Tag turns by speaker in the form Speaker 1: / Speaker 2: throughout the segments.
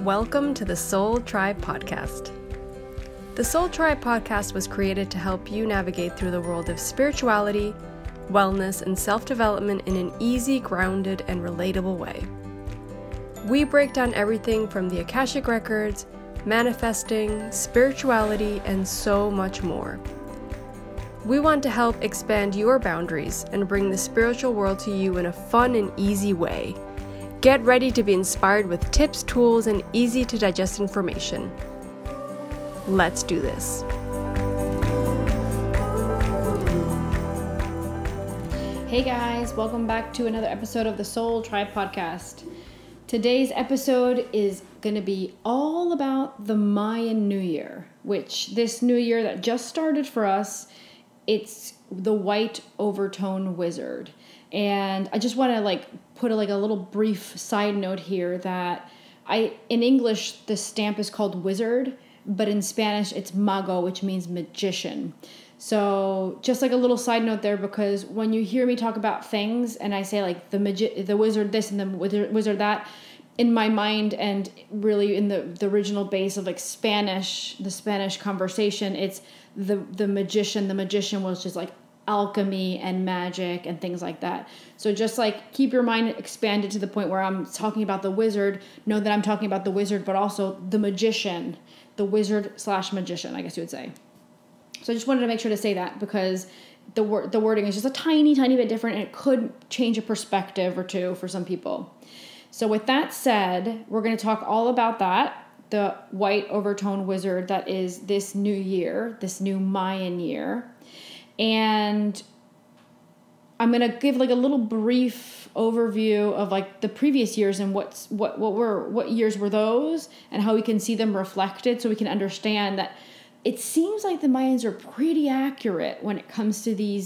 Speaker 1: Welcome to the Soul Tribe Podcast. The Soul Tribe Podcast was created to help you navigate through the world of spirituality, wellness, and self-development in an easy, grounded, and relatable way. We break down everything from the Akashic Records, manifesting, spirituality, and so much more. We want to help expand your boundaries and bring the spiritual world to you in a fun and easy way. Get ready to be inspired with tips, tools, and easy to digest information. Let's do this.
Speaker 2: Hey guys, welcome back to another episode of the Soul Tribe Podcast. Today's episode is going to be all about the Mayan New Year, which this new year that just started for us, it's the White Overtone Wizard. And I just want to put a little brief side note here that in English, the stamp is called wizard, but in Spanish, it's mago, which means magician. So just a little side note there, because when you hear me talk about things and I say the wizard this and the wizard that, in my mind and really in the original base of the Spanish conversation, it's the magician. The magician was just alchemy and magic and things like that. So just keep your mind expanded to the point where I'm talking about the wizard. Know that I'm talking about the wizard, but also the magician, the wizard/magician, I guess you would say. So I just wanted to make sure to say that because the wording is just a tiny bit different, and it could change a perspective or two for some people. So with that said, we're going to talk all about that, the White Overtone Wizard that is this new year, this new Mayan year. And I'm going to give a little brief overview of the previous years and what years were those and how we can see them reflected, so we can understand that it seems like the Mayans are pretty accurate when it comes to the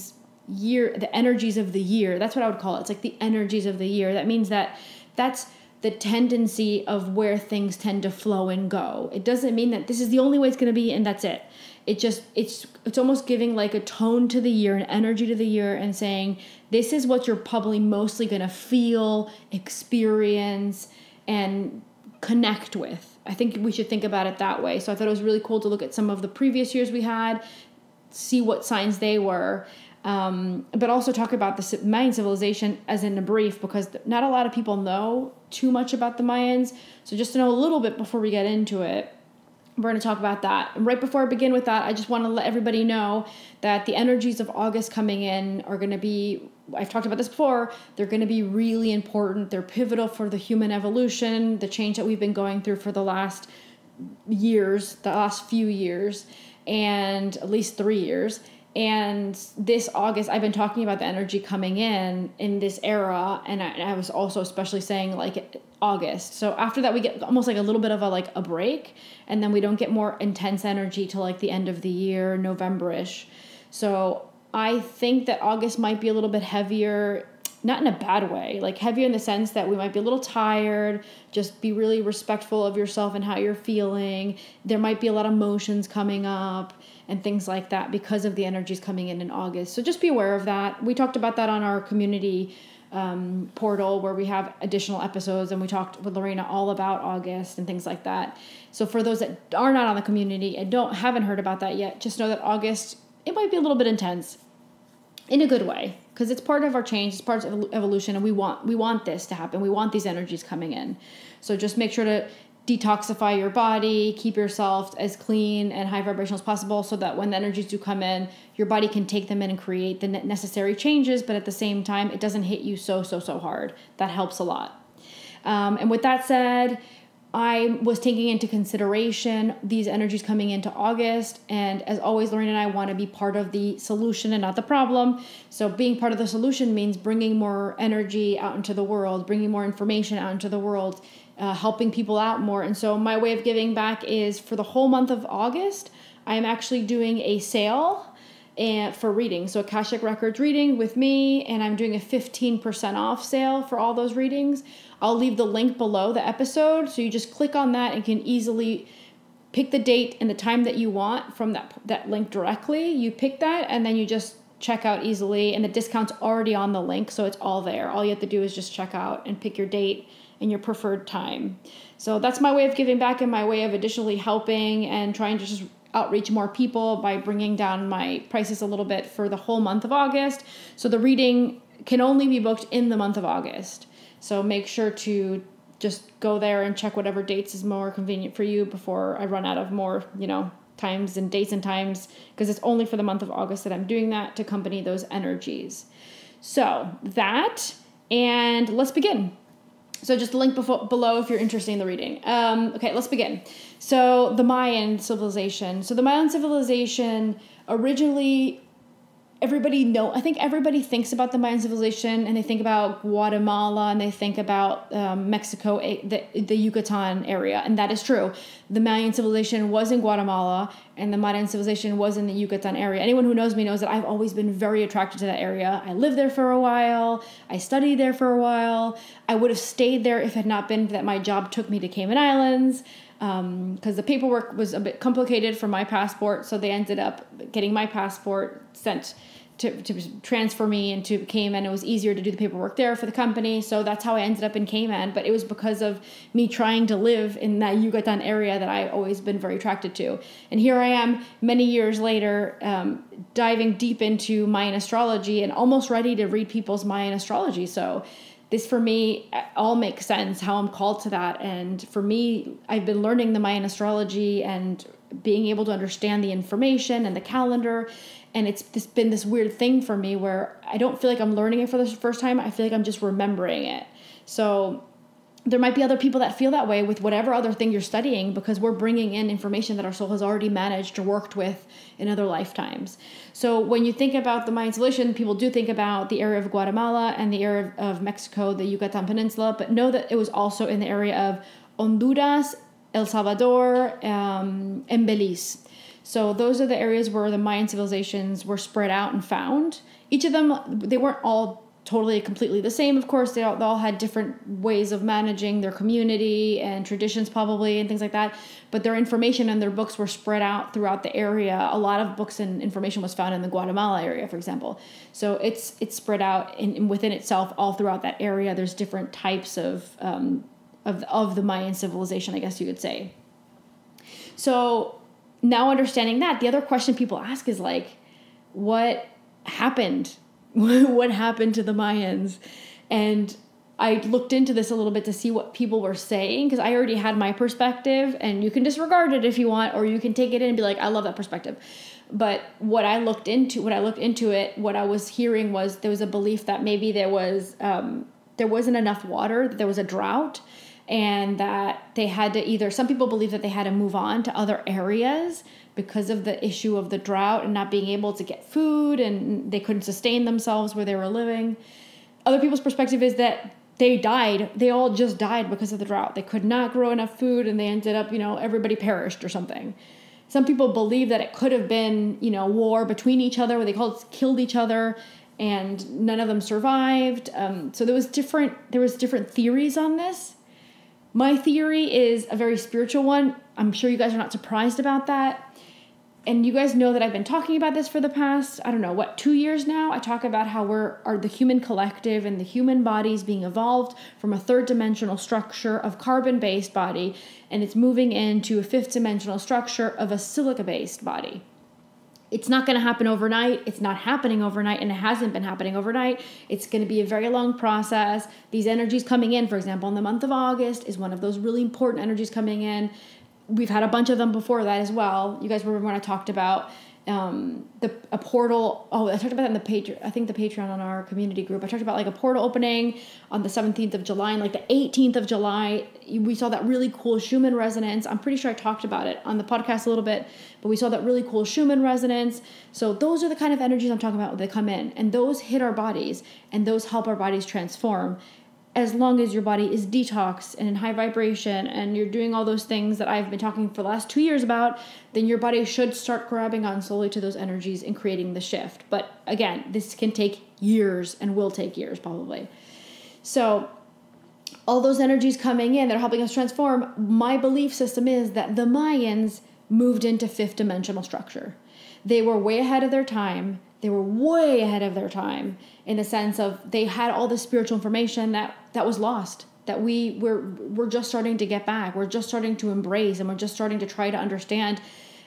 Speaker 2: energies of the year. That's what I would call it. It's the energies of the year. That means that's the tendency of where things tend to flow and go. It doesn't mean that this is the only way it's going to be and that's it. It's almost giving a tone to the year, an energy to the year, and saying this is what you're probably mostly going to feel, experience, and connect with. I think we should think about it that way. So I thought it was really cool to look at some of the previous years we had, see what signs they were, but also talk about the Mayan civilization as in a brief, because not a lot of people know too much about the Mayans. So just to know a little bit before we get into it, we're going to talk about that. And right before I begin with that, I just want to let everybody know that the energies of August coming in are going to be, I've talked about this before, they're going to be really important. They're pivotal for the human evolution, the change that we've been going through for the last few years, and at least 3 years. And this August, I've been talking about the energy coming in this era, and I was also especially saying August. So after that, we get almost a little bit of a break, and then we don't get more intense energy till the end of the year, November-ish. So I think that August might be a little bit heavier, not in a bad way, heavier in the sense that we might be a little tired. Just be really respectful of yourself and how you're feeling. There might be a lot of emotions coming up and things like that because of the energies coming in August. So just be aware of that. We talked about that on our community portal, where we have additional episodes, and we talked with Lorena all about August and things like that. So for those that are not on the community and haven't heard about that yet, just know that August, it might be a little bit intense in a good way, because it's part of our change, it's part of evolution, and we want this to happen. We want these energies coming in. So just make sure to detoxify your body, keep yourself as clean and high vibrational as possible, so that when the energies do come in, your body can take them in and create the necessary changes, but at the same time, it doesn't hit you so hard. That helps a lot. And with that said, I was taking into consideration these energies coming into August, and as always, Lorraine and I want to be part of the solution and not the problem. So being part of the solution means bringing more energy out into the world, bringing more information out into the world, helping people out more. And so my way of giving back is, for the whole month of August, I am actually doing a sale for reading. So Akashic Records reading with me, and I'm doing a 15% off sale for all those readings. I'll leave the link below the episode, so you just click on that and can easily pick the date and the time that you want from that link directly. You pick that, and then you just check out easily, and the discount's already on the link, so it's all there. All you have to do is just check out and pick your date in your preferred time. So that's my way of giving back and my way of additionally helping and trying to just outreach more people by bringing down my prices a little bit for the whole month of August. So the reading can only be booked in the month of August. So make sure to just go there and check whatever dates is more convenient for you before I run out of more, times and dates and times, because it's only for the month of August that I'm doing that to accompany those energies. So that, and let's begin. So just the link below if you're interested in the reading. Okay, let's begin. So the Mayan civilization. So the Mayan civilization originally, I think everybody thinks about the Mayan civilization and they think about Guatemala and they think about Mexico, the Yucatan area. And that is true. The Mayan civilization was in Guatemala and the Mayan civilization was in the Yucatan area. Anyone who knows me knows that I've always been very attracted to that area. I lived there for a while. I studied there for a while. I would have stayed there if it had not been that my job took me to Cayman Islands. Because the paperwork was a bit complicated for my passport, so they ended up getting my passport sent to transfer me into Cayman. It was easier to do the paperwork there for the company, so that's how I ended up in Cayman. But it was because of me trying to live in that Yucatan area that I've always been very attracted to. And here I am many years later, diving deep into Mayan astrology and almost ready to read people's Mayan astrology. So this, for me, all makes sense, how I'm called to that. And for me, I've been learning the Mayan astrology and being able to understand the information and the calendar. And it's been this weird thing for me where I don't feel like I'm learning it for the first time. I feel like I'm just remembering it. So there might be other people that feel that way with whatever other thing you're studying, because we're bringing in information that our soul has already managed or worked with in other lifetimes. So when you think about the Mayan civilization, people do think about the area of Guatemala and the area of Mexico, the Yucatan Peninsula, but know that it was also in the area of Honduras, El Salvador, and Belize. So those are the areas where the Mayan civilizations were spread out and found. Each of them, they weren't all totally completely the same. Of course, they all had different ways of managing their community and traditions probably and things like that. But their information and their books were spread out throughout the area. A lot of books and information was found in the Guatemala area, for example. So it's spread out within itself all throughout that area. There's different types of the Mayan civilization, I guess you could say. So now understanding that, the other question people ask is like, what happened? What happened to the Mayans? And I looked into this a little bit to see what people were saying, because I already had my perspective, and you can disregard it if you want, or you can take it in and be like, I love that perspective. But what I looked into it, what I was hearing was there was a belief that maybe there wasn't enough water, that there was a drought, and that they had to some people believe that they had to move on to other areas because of the issue of the drought and not being able to get food, and they couldn't sustain themselves where they were living. Other people's perspective is that they died. They all just died because of the drought. They could not grow enough food, and they ended up, everybody perished or something. Some people believe that it could have been, war between each other, where they killed each other, and none of them survived. So there was different theories on this. My theory is a very spiritual one. I'm sure you guys are not surprised about that. And you guys know that I've been talking about this for the past, 2 years now. I talk about how are the human collective and the human bodies being evolved from a third dimensional structure of carbon-based body, and it's moving into a fifth dimensional structure of a silica-based body. It's not going to happen overnight. It's not happening overnight, and it hasn't been happening overnight. It's going to be a very long process. These energies coming in, for example, in the month of August is one of those really important energies coming in. We've had a bunch of them before that as well. You guys remember when I talked about a portal. Oh, I talked about that in the Patreon on our community group. I talked about like a portal opening on the 17th of July, and like the 18th of July, we saw that really cool Schumann resonance. I'm pretty sure I talked about it on the podcast a little bit, but we saw that really cool Schumann resonance. So those are the kind of energies I'm talking about when they come in, and those hit our bodies, and those help our bodies transform. As long as your body is detoxed and in high vibration and you're doing all those things that I've been talking for the last 2 years about, then your body should start grabbing on slowly to those energies and creating the shift. But again, this can take years and will take years probably. So all those energies coming in that are helping us transform, my belief system is that the Mayans moved into fifth dimensional structure. They were way ahead of their time. They were way ahead of their time in the sense of they had all the spiritual information that was lost. that we're just starting to get back. We're just starting to embrace, and we're just starting to try to understand.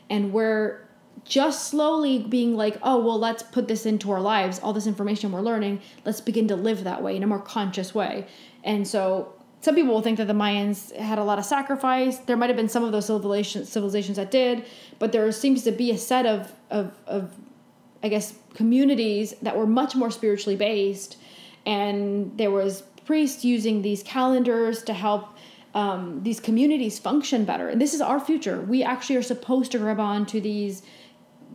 Speaker 2: And we're just slowly being like, oh, well, let's put this into our lives. All this information we're learning, let's begin to live that way in a more conscious way. And so some people will think that the Mayans had a lot of sacrifice. There might have been some of those civilizations that did, but there seems to be a set of I guess, communities that were much more spiritually based. And there was priests using these calendars to help these communities function better. And this is our future. We actually are supposed to grab on to these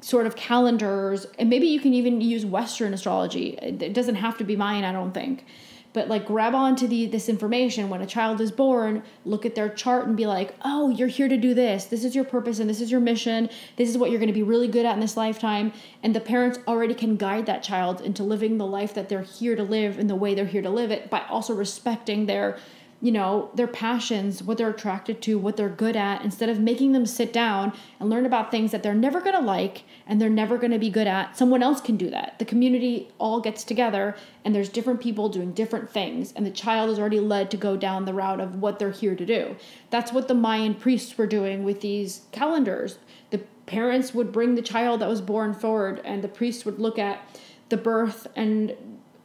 Speaker 2: sort of calendars, and maybe you can even use Western astrology. It doesn't have to be Mayan, I don't think. But like grab on to this information. When a child is born, look at their chart and be like, oh, you're here to do this. This is your purpose and this is your mission. This is what you're going to be really good at in this lifetime. And the parents already can guide that child into living the life that they're here to live in the way they're here to live it, by also respecting their passions, what they're attracted to, what they're good at, instead of making them sit down and learn about things that they're never going to like and they're never going to be good at. Someone else can do that. The community all gets together and there's different people doing different things, and the child is already led to go down the route of what they're here to do. That's what the Mayan priests were doing with these calendars. The parents would bring the child that was born forward, and the priest would look at the birth and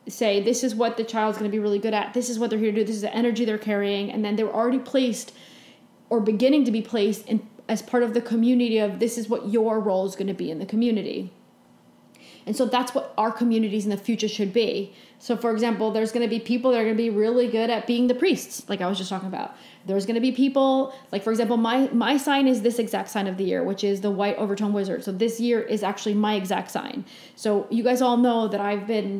Speaker 2: say, this is what the child's going to be really good at. This is what they're here to do. This is the energy they're carrying. And then they were already placed or beginning to be placed in as part of the community of, this is what your role is going to be in the community. And so that's what our communities in the future should be. So for example, there's going to be people that are going to be really good at being the priests, like I was just talking about. There's going to be people, like for example, my sign is this exact sign of the year, which is the White Overtone Wizard. So this year is actually my exact sign. So you guys all know that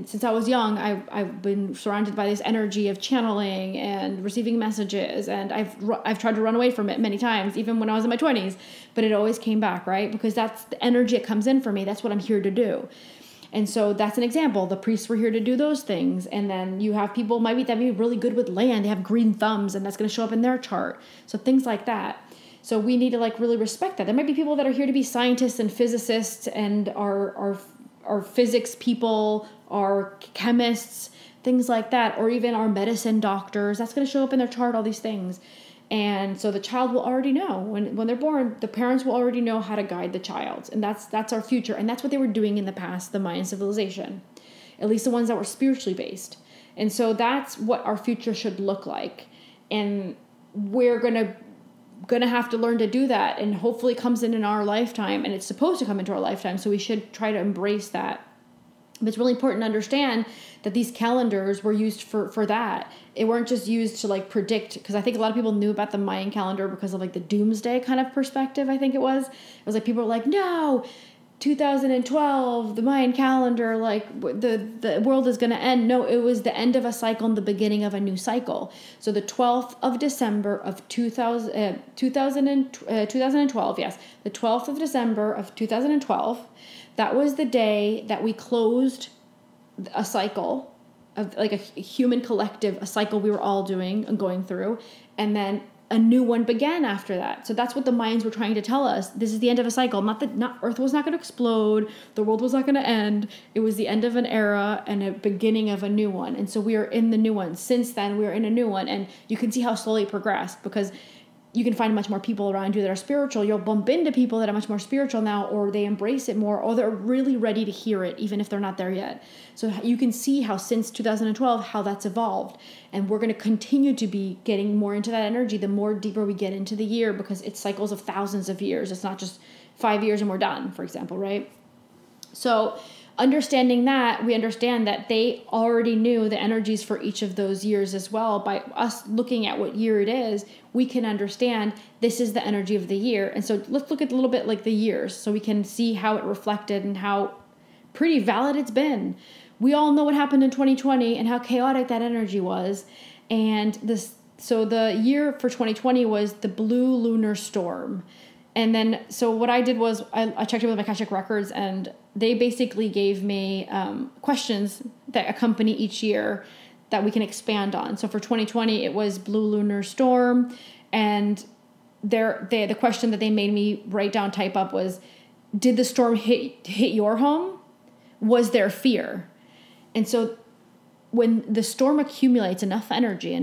Speaker 2: since I was young, I've been surrounded by this energy of channeling and receiving messages. And I've tried to run away from it many times, even when I was in my 20s, but it always came back, right? Because that's the energy that comes in for me. That's what I'm here to do. And so that's an example. The priests were here to do those things. And then you have people that be really good with land. They have green thumbs, and that's going to show up in their chart. So things like that. So we need to really respect that. There might be people that are here to be scientists and physicists and are physics people, are chemists, things like that, or even our medicine doctors. That's going to show up in their chart, all these things. And so the child will already know when they're born, the parents will already know how to guide the child. And that's our future. And that's what they were doing in the past, the Mayan civilization, at least the ones that were spiritually based. And so that's what our future should look like. And we're going to have to learn to do that. And hopefully it comes in our lifetime, and it's supposed to come into our lifetime. So we should try to embrace that. But it's really important to understand that these calendars were used for that. It weren't just used to predict, because I think a lot of people knew about the Mayan calendar because of the doomsday kind of perspective. I think it was people were like, no, 2012, the Mayan calendar, the world is going to end. No, it was the end of a cycle and the beginning of a new cycle. So the 12th of December of 2012, yes, the 12th of December of 2012, that was the day that we closed a cycle of a human collective, a cycle we were all doing and going through. And then a new one began after that. So that's what the Mayans were trying to tell us. This is the end of a cycle. Not Earth was not going to explode. The world was not going to end. It was the end of an era and a beginning of a new one. And so we are in the new one. Since then, we are in a new one. And you can see how slowly it progressed, because you can find much more people around you that are spiritual. You'll bump into people that are much more spiritual now, or they embrace it more, or they're really ready to hear it, even if they're not there yet. So you can see how since 2012, how that's evolved. And we're going to continue to be getting more into that energy the more deeper we get into the year, because it's cycles of thousands of years. It's not just 5 years and we're done, for example, right? So understanding that, we understand that they already knew the energies for each of those years as well. By us looking at what year it is, we can understand this is the energy of the year. And so let's look at a little bit the years, so we can see how it reflected and how pretty valid it's been. We all know what happened in 2020 and how chaotic that energy was. And so the year for 2020 was the blue lunar storm. And then, so what I did was I checked in with my Akashic Records, and they basically gave me questions that accompany each year that we can expand on. So for 2020, it was blue lunar storm. And the question that they made me write down, type up, was, did the storm hit your home? Was there fear? And so when the storm accumulates enough energy,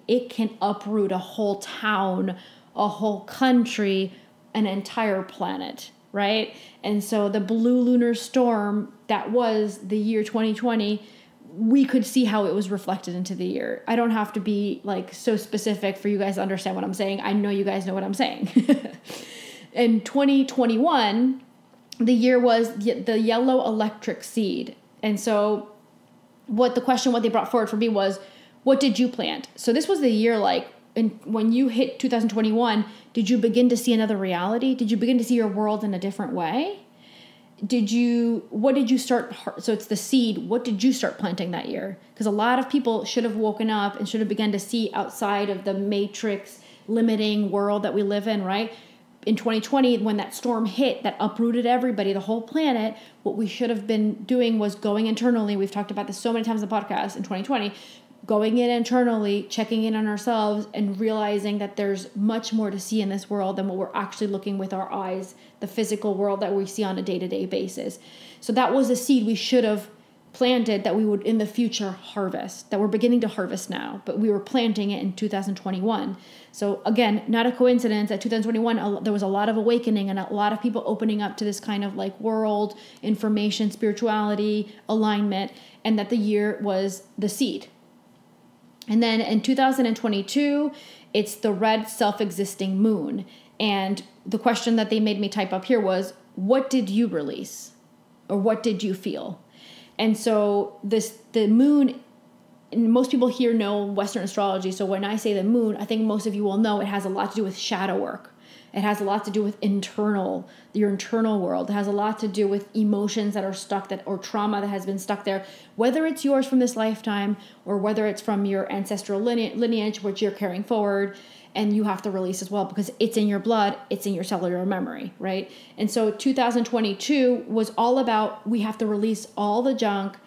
Speaker 2: it can uproot a whole town, a whole country, an entire planet, right? And so the blue lunar storm that was the year 2020, we could see how it was reflected into the year. I don't have to be like so specific for you guys to understand what I'm saying. I know you guys know what I'm saying. In 2021, the year was the yellow electric seed. And so what they brought forward for me was, what did you plant? So this was the year, like, when you hit 2021, did you begin to see another reality? Did you begin to see your world in a different way? What did you start? So it's the seed. What did you start planting that year? Because a lot of people should have woken up and should have begun to see outside of the matrix limiting world that we live in, right? In 2020, when that storm hit, that uprooted everybody, the whole planet, what we should have been doing was going internally. We've talked about this so many times in the podcast in 2020, going in internally, checking in on ourselves and realizing that there's much more to see in this world than what we're actually looking with our eyes, the physical world that we see on a day-to-day basis. So that was a seed we should have planted that we would in the future harvest, that we're beginning to harvest now, but we were planting it in 2021. So again, not a coincidence that 2021, there was a lot of awakening and a lot of people opening up to this kind of like world, information, spirituality, alignment, and that the year was the seed. And then in 2022, it's the red the moon. And the question that they made me type up here was, what did you release? Or what did you feel? And so the moon, and most people here know Western astrology. So when I say the moon, I think most of you will know it has a lot to do with shadow work. It has a lot to do with your internal world. It has a lot to do with emotions that are stuck or trauma that has been stuck there, whether it's yours from this lifetime or whether it's from your ancestral lineage, which you're carrying forward and you have to release as well because it's in your blood, it's in your cellular memory, right? And so 2022 was all about, we have to release all the junk.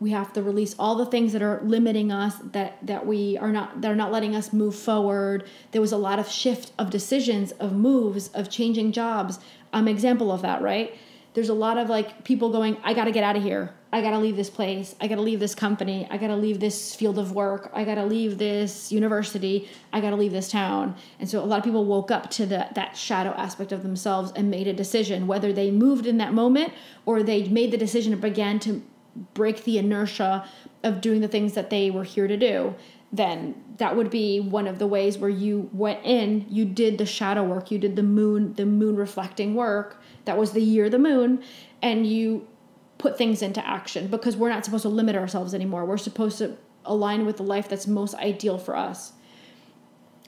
Speaker 2: We have to release all the things that are limiting us, that are not letting us move forward. There was a lot of shift of decisions, of moves, of changing jobs. I'm an example of that, right? There's a lot of like people going, I got to get out of here. I got to leave this place. I got to leave this company. I got to leave this field of work. I got to leave this university. I got to leave this town. And so a lot of people woke up to that shadow aspect of themselves and made a decision, whether they moved in that moment or they made the decision and began to break the inertia of doing the things that they were here to do. Then that would be one of the ways where you went in, you did the shadow work, you did the moon reflecting work. That was the year of the moon, and you put things into action because we're not supposed to limit ourselves anymore. We're supposed to align with the life that's most ideal for us.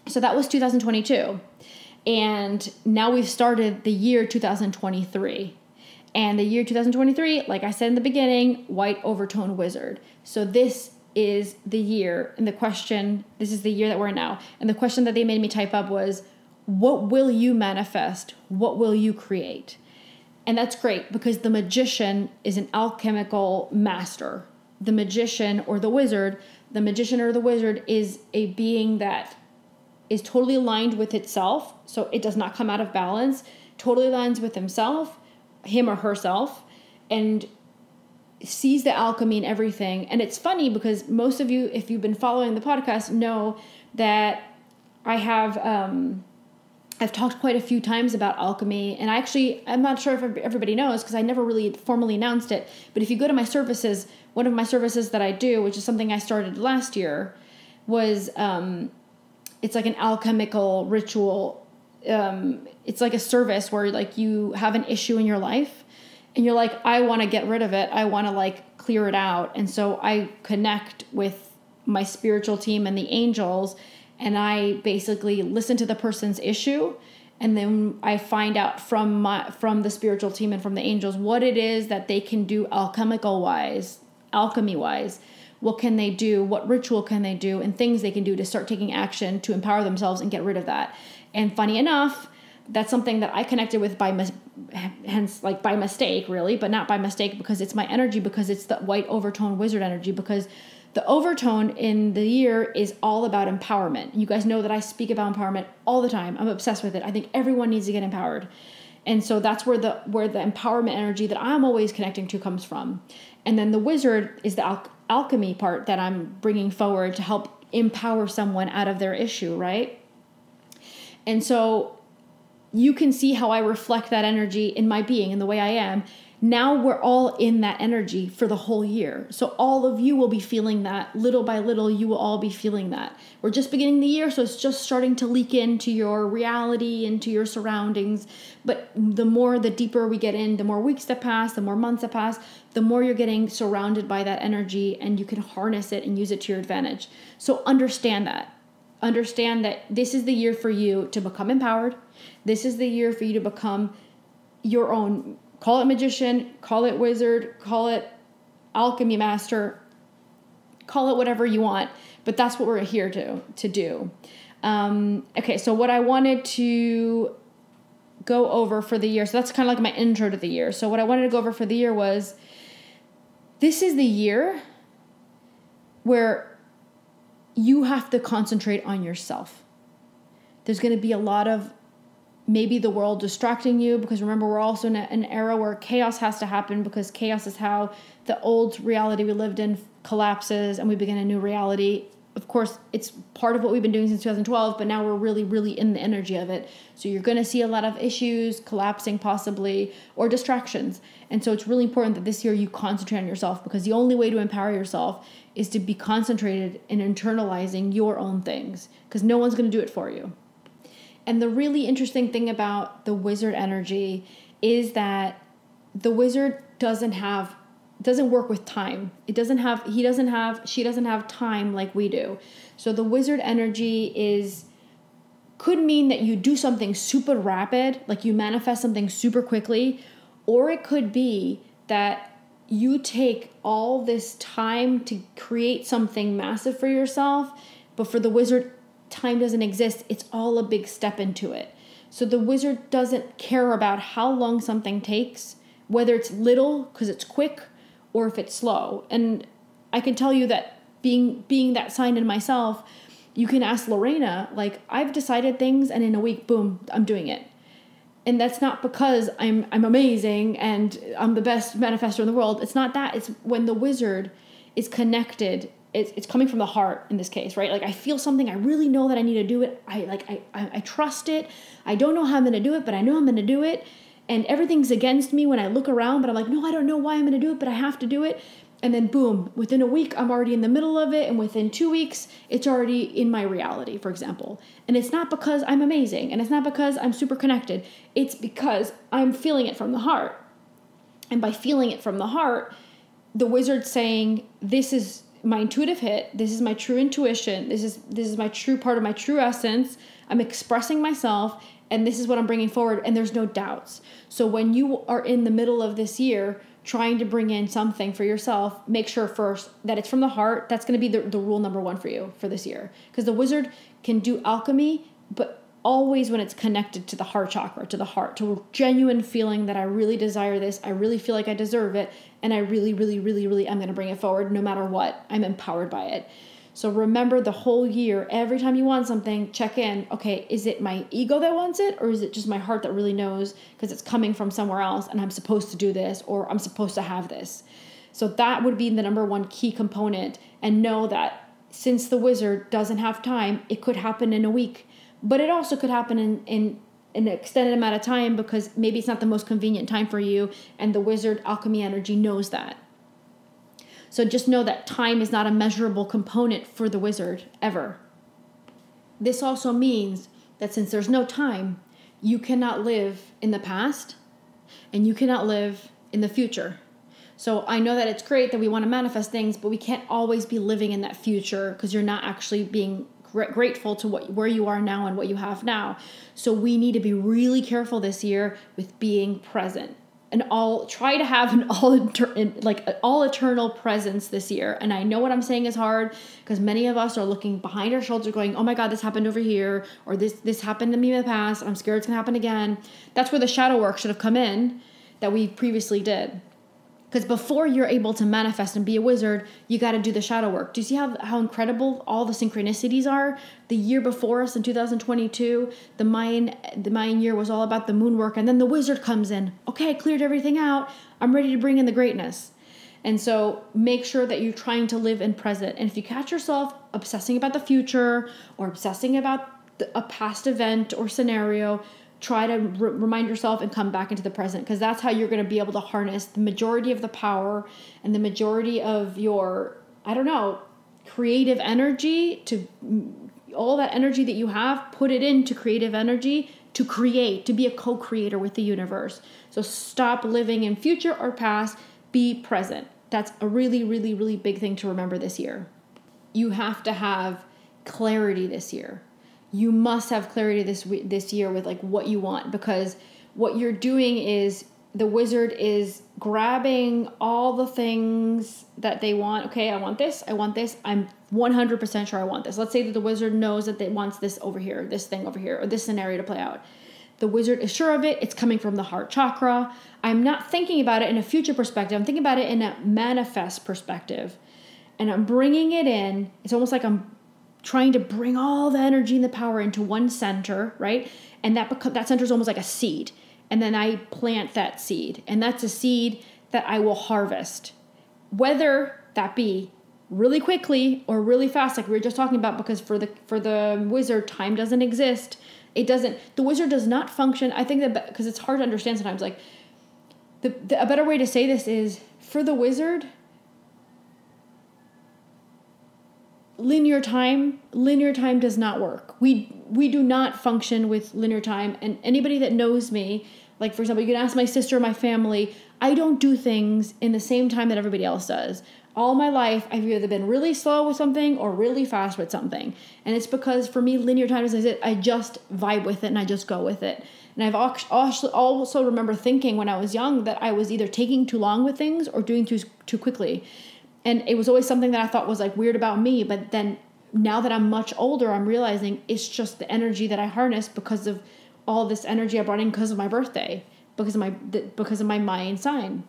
Speaker 2: So that was 2022. And now we've started the year 2023. And the year 2023, like I said in the beginning, White Overtone Wizard. So this is the year, and this is the year that we're in now. And the question that they made me type up was, what will you manifest? What will you create? And that's great because the magician is an alchemical master. The magician or the wizard is a being that is totally aligned with itself. So it does not come out of balance, totally aligns with himself, him or herself, and sees the alchemy in everything. And it's funny because most of you, if you've been following the podcast, know that I have I've talked quite a few times about alchemy, and I'm not sure if everybody knows because I never really formally announced it, but if you go to my services, one of my services that I do, which is something I started last year, was it's like an alchemical ritual. It's like a service where like you have an issue in your life and you're like, I want to get rid of it. I want to like clear it out. And so I connect with my spiritual team and the angels, and I basically listen to the person's issue, and then I find out from the spiritual team and from the angels what it is that they can do alchemy wise. What can they do? What ritual can they do? And things they can do to start taking action to empower themselves and get rid of that. And funny enough, that's something that I connected with by mistake, really, but not by mistake because it's my energy, because it's the White Overtone Wizard energy, because the overtone in the year is all about empowerment. You guys know that I speak about empowerment all the time. I'm obsessed with it. I think everyone needs to get empowered. And so that's where the empowerment energy that I'm always connecting to comes from. And then the wizard is the alchemy part that I'm bringing forward to help empower someone out of their issue, right? And so you can see how I reflect that energy in my being and the way I am. Now we're all in that energy for the whole year. So all of you will be feeling that. Little by little, you will all be feeling that. We're just beginning the year, so it's just starting to leak into your reality, into your surroundings. But the deeper we get in, the more weeks that pass, the more months that pass, the more you're getting surrounded by that energy, and you can harness it and use it to your advantage. So understand that. Understand that this is the year for you to become empowered. This is the year for you to become your own, call it magician, call it wizard, call it alchemy master, call it whatever you want. But that's what we're here to do. Okay, so what I wanted to go over for the year, so that's kind of like my intro to the year. So what I wanted to go over for the year was, this is the year where you have to concentrate on yourself. There's going to be a lot of maybe the world distracting you, because remember, we're also in an era where chaos has to happen, because chaos is how the old reality we lived in collapses and we begin a new reality. Of course, it's part of what we've been doing since 2012, but now we're really, really in the energy of it. So you're going to see a lot of issues collapsing possibly, or distractions. And so it's really important that this year you concentrate on yourself, because the only way to empower yourself is to be concentrated in internalizing your own things, because no one's going to do it for you. And the really interesting thing about the wizard energy is that the wizard doesn't work with time. She doesn't have time like we do. So the wizard energy could mean that you do something super rapid, like you manifest something super quickly, or it could be that you take all this time to create something massive for yourself, but for the wizard, time doesn't exist. It's all a big step into it. So the wizard doesn't care about how long something takes, whether it's little because it's quick or if it's slow. And I can tell you that being that sign in myself, you can ask Lorena, like, I've decided things and in a week, boom, I'm doing it. And that's not because I'm amazing and I'm the best manifestor in the world. It's not that. It's when the wizard is connected. It's coming from the heart in this case, right? Like, I feel something. I really know that I need to do it. I trust it. I don't know how I'm going to do it, but I know I'm going to do it. And everything's against me when I look around, but I'm like, no, I don't know why I'm going to do it, but I have to do it. And then boom, within a week, I'm already in the middle of it. And within 2 weeks, it's already in my reality, for example. And it's not because I'm amazing. And it's not because I'm super connected. It's because I'm feeling it from the heart. And by feeling it from the heart, the wizard's saying, this is my intuitive hit. This is my true intuition. This is my true part of my true essence. I'm expressing myself, and this is what I'm bringing forward. And there's no doubts. So when you are in the middle of this year trying to bring in something for yourself, make sure first that it's from the heart. That's going to be the rule number one for you for this year. Because the wizard can do alchemy, but always when it's connected to the heart chakra, to the heart, to a genuine feeling that I really desire this, I really feel like I deserve it, and I really, really, really, really am going to bring it forward no matter what. I'm empowered by it. So remember, the whole year, every time you want something, check in. Okay, is it my ego that wants it, or is it just my heart that really knows because it's coming from somewhere else and I'm supposed to do this, or I'm supposed to have this? So that would be the number one key component. And know that since the wizard doesn't have time, it could happen in a week. But it also could happen in an extended amount of time, because maybe it's not the most convenient time for you, and the wizard alchemy energy knows that. So just know that time is not a measurable component for the wizard, ever. This also means that since there's no time, you cannot live in the past, and you cannot live in the future. So I know that it's great that we want to manifest things, but we can't always be living in that future, because you're not actually being grateful to where you are now and what you have now. So we need to be really careful this year with being present, and try to have an all eternal presence this year. And I know what I'm saying is hard, because many of us are looking behind our shoulder going, oh my God, this happened over here, or this happened to me in the past, and I'm scared it's gonna happen again. That's where the shadow work should have come in that we previously did. Because before you're able to manifest and be a wizard, you got to do the shadow work. Do you see how incredible all the synchronicities are? The year before us in 2022, the Mayan year was all about the moon work, and then the wizard comes in. Okay, I cleared everything out. I'm ready to bring in the greatness. And so make sure that you're trying to live in present. And if you catch yourself obsessing about the future or obsessing about a past event or scenario, try to remind yourself and come back into the present, because that's how you're going to be able to harness the majority of the power and the majority of your, creative energy, to all that energy that you have, put it into creative energy to create, to be a co-creator with the universe. So stop living in future or past, be present. That's a really, really, really big thing to remember this year. You have to have clarity this year. You must have clarity this year with like what you want, because what you're doing is the wizard is grabbing all the things that they want. Okay, I want this. I'm 100% sure I want this. Let's say that the wizard knows that it wants this over here, this thing over here, or this scenario to play out. The wizard is sure of it. It's coming from the heart chakra. I'm not thinking about it in a future perspective. I'm thinking about it in a manifest perspective. And I'm bringing it in. It's almost like I'm trying to bring all the energy and the power into one center, right? And that center is almost like a seed. And then I plant that seed. And that's a seed that I will harvest. Whether that be really quickly or really fast, like we were just talking about, because for the wizard, time doesn't exist. The wizard does not function. I think that, because it's hard to understand sometimes, like a better way to say this is, for the wizard, linear time does not work. We do not function with linear time. And anybody that knows me, like for example, you can ask my sister or my family, I don't do things in the same time that everybody else does. All my life, I've either been really slow with something or really fast with something. And it's because for me, linear time is I just vibe with it and I just go with it. And I've also remember thinking when I was young that I was either taking too long with things or doing too quickly. And it was always something that I thought was like weird about me. But then now that I'm much older, I'm realizing it's just the energy that I harness because of all this energy I brought in because of my birthday, because of my Mayan sign.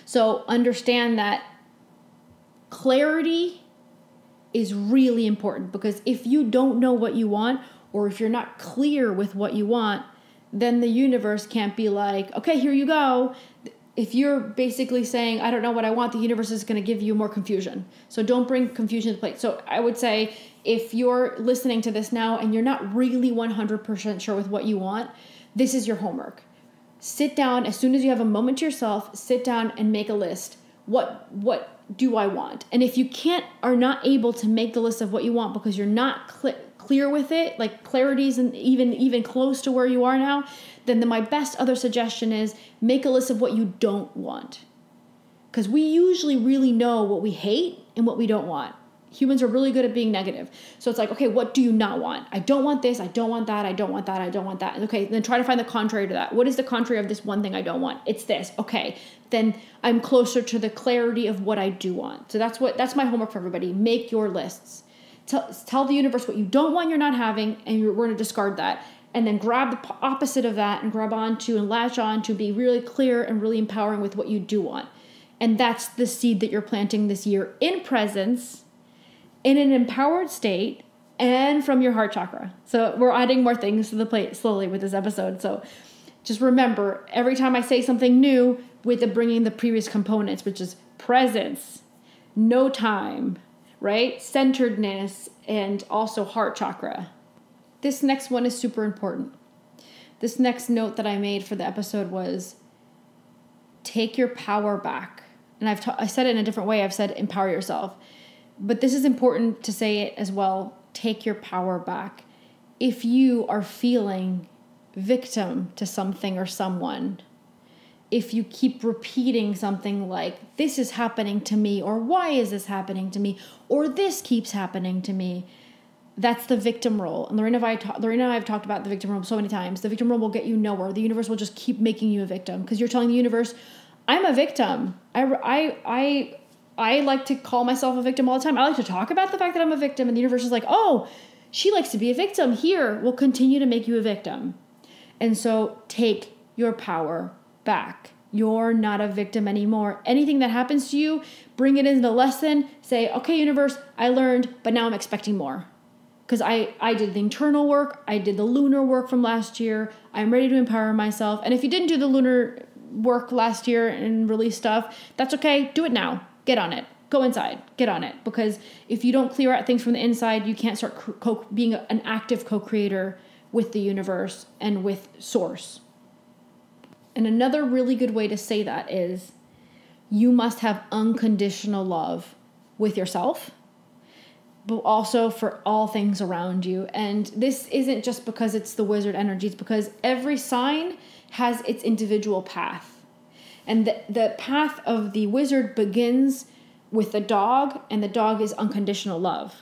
Speaker 2: So understand that clarity is really important, because if you don't know what you want, or if you're not clear with what you want, then the universe can't be like, okay, here you go. If you're basically saying, I don't know what I want, the universe is going to give you more confusion. So don't bring confusion to the plate. So I would say, if you're listening to this now and you're not really 100% sure with what you want, this is your homework. Sit down as soon as you have a moment to yourself, sit down and make a list. What do I want? And if you are not able to make the list of what you want because you're not clear with it, like clarity isn't even close to where you are now, then my best other suggestion is make a list of what you don't want. Because we usually really know what we hate and what we don't want. Humans are really good at being negative. So it's like, okay, what do you not want? I don't want this. I don't want that. I don't want that. I don't want that. Okay, then try to find the contrary to that. What is the contrary of this one thing I don't want? It's this. Okay, then I'm closer to the clarity of what I do want. So that's my homework for everybody. Make your lists. Tell the universe what you don't want, you're not having, and we're going to discard that. And then grab the opposite of that and grab onto and latch on to be really clear and really empowering with what you do want. And that's the seed that you're planting this year in presence, in an empowered state, and from your heart chakra. So we're adding more things to the plate slowly with this episode. So just remember, every time I say something new, with bringing the previous components, which is presence, no time, right? Centeredness, and also heart chakra. This next one is super important. This next note that I made for the episode was take your power back. And I said it in a different way. I've said empower yourself. But this is important to say it as well. Take your power back. If you are feeling victim to something or someone, if you keep repeating something like, this is happening to me, or why is this happening to me, or this keeps happening to me, that's the victim role. And Lorena and I have talked about the victim role so many times. The victim role will get you nowhere. The universe will just keep making you a victim, because you're telling the universe, I'm a victim. I like to call myself a victim all the time. I like to talk about the fact that I'm a victim, and the universe is like, oh, she likes to be a victim. Here, we'll continue to make you a victim. And so take your power back. You're not a victim anymore. Anything that happens to you, bring it into the lesson. Say, okay, universe, I learned, but now I'm expecting more. Because I did the internal work. I did the lunar work from last year. I'm ready to empower myself. And if you didn't do the lunar work last year and release stuff, that's okay. Do it now. Get on it. Go inside. Get on it. Because if you don't clear out things from the inside, you can't start being an active co-creator with the universe and with source. And another really good way to say that is you must have unconditional love with yourself, but also for all things around you. And this isn't just because it's the wizard energy, it's because every sign has its individual path. And the path of the wizard begins with the dog, and the dog is unconditional love.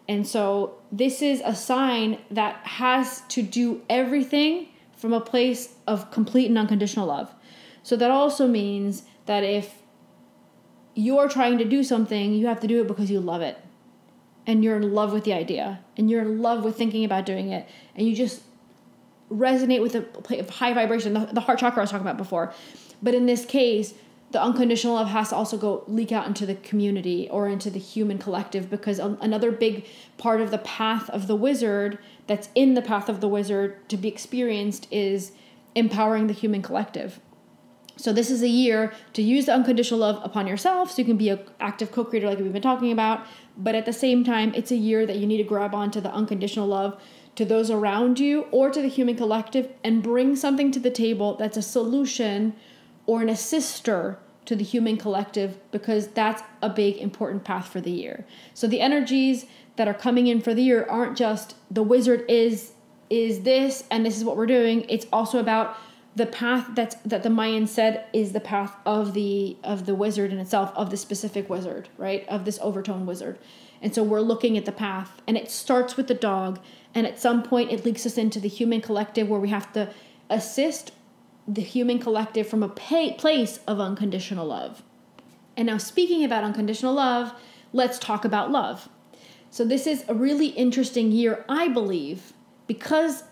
Speaker 2: And so this is a sign that has to do everything from a place of complete and unconditional love. So that also means that if you're trying to do something, you have to do it because you love it. And you're in love with the idea. And you're in love with thinking about doing it. And you just resonate with a high vibration, the heart chakra I was talking about before. But in this case, the unconditional love has to also leak out into the community or into the human collective, because another big part of the path of the wizard that's in the path of the wizard to be experienced is empowering the human collective. So this is a year to use the unconditional love upon yourself so you can be an active co-creator like we've been talking about. But at the same time, it's a year that you need to grab onto the unconditional love to those around you or to the human collective and bring something to the table that's a solution or an assister to the human collective, because that's a big important path for the year. So the energies that are coming in for the year aren't just the wizard is this and this is what we're doing. It's also about the path that the Mayans said is the path of the wizard in itself, of the specific wizard, right? Of this overtone wizard. And so we're looking at the path, and it starts with the dog, and at some point it leaks us into the human collective where we have to assist the human collective from a place of unconditional love. And now, speaking about unconditional love, let's talk about love. So this is a really interesting year, I believe,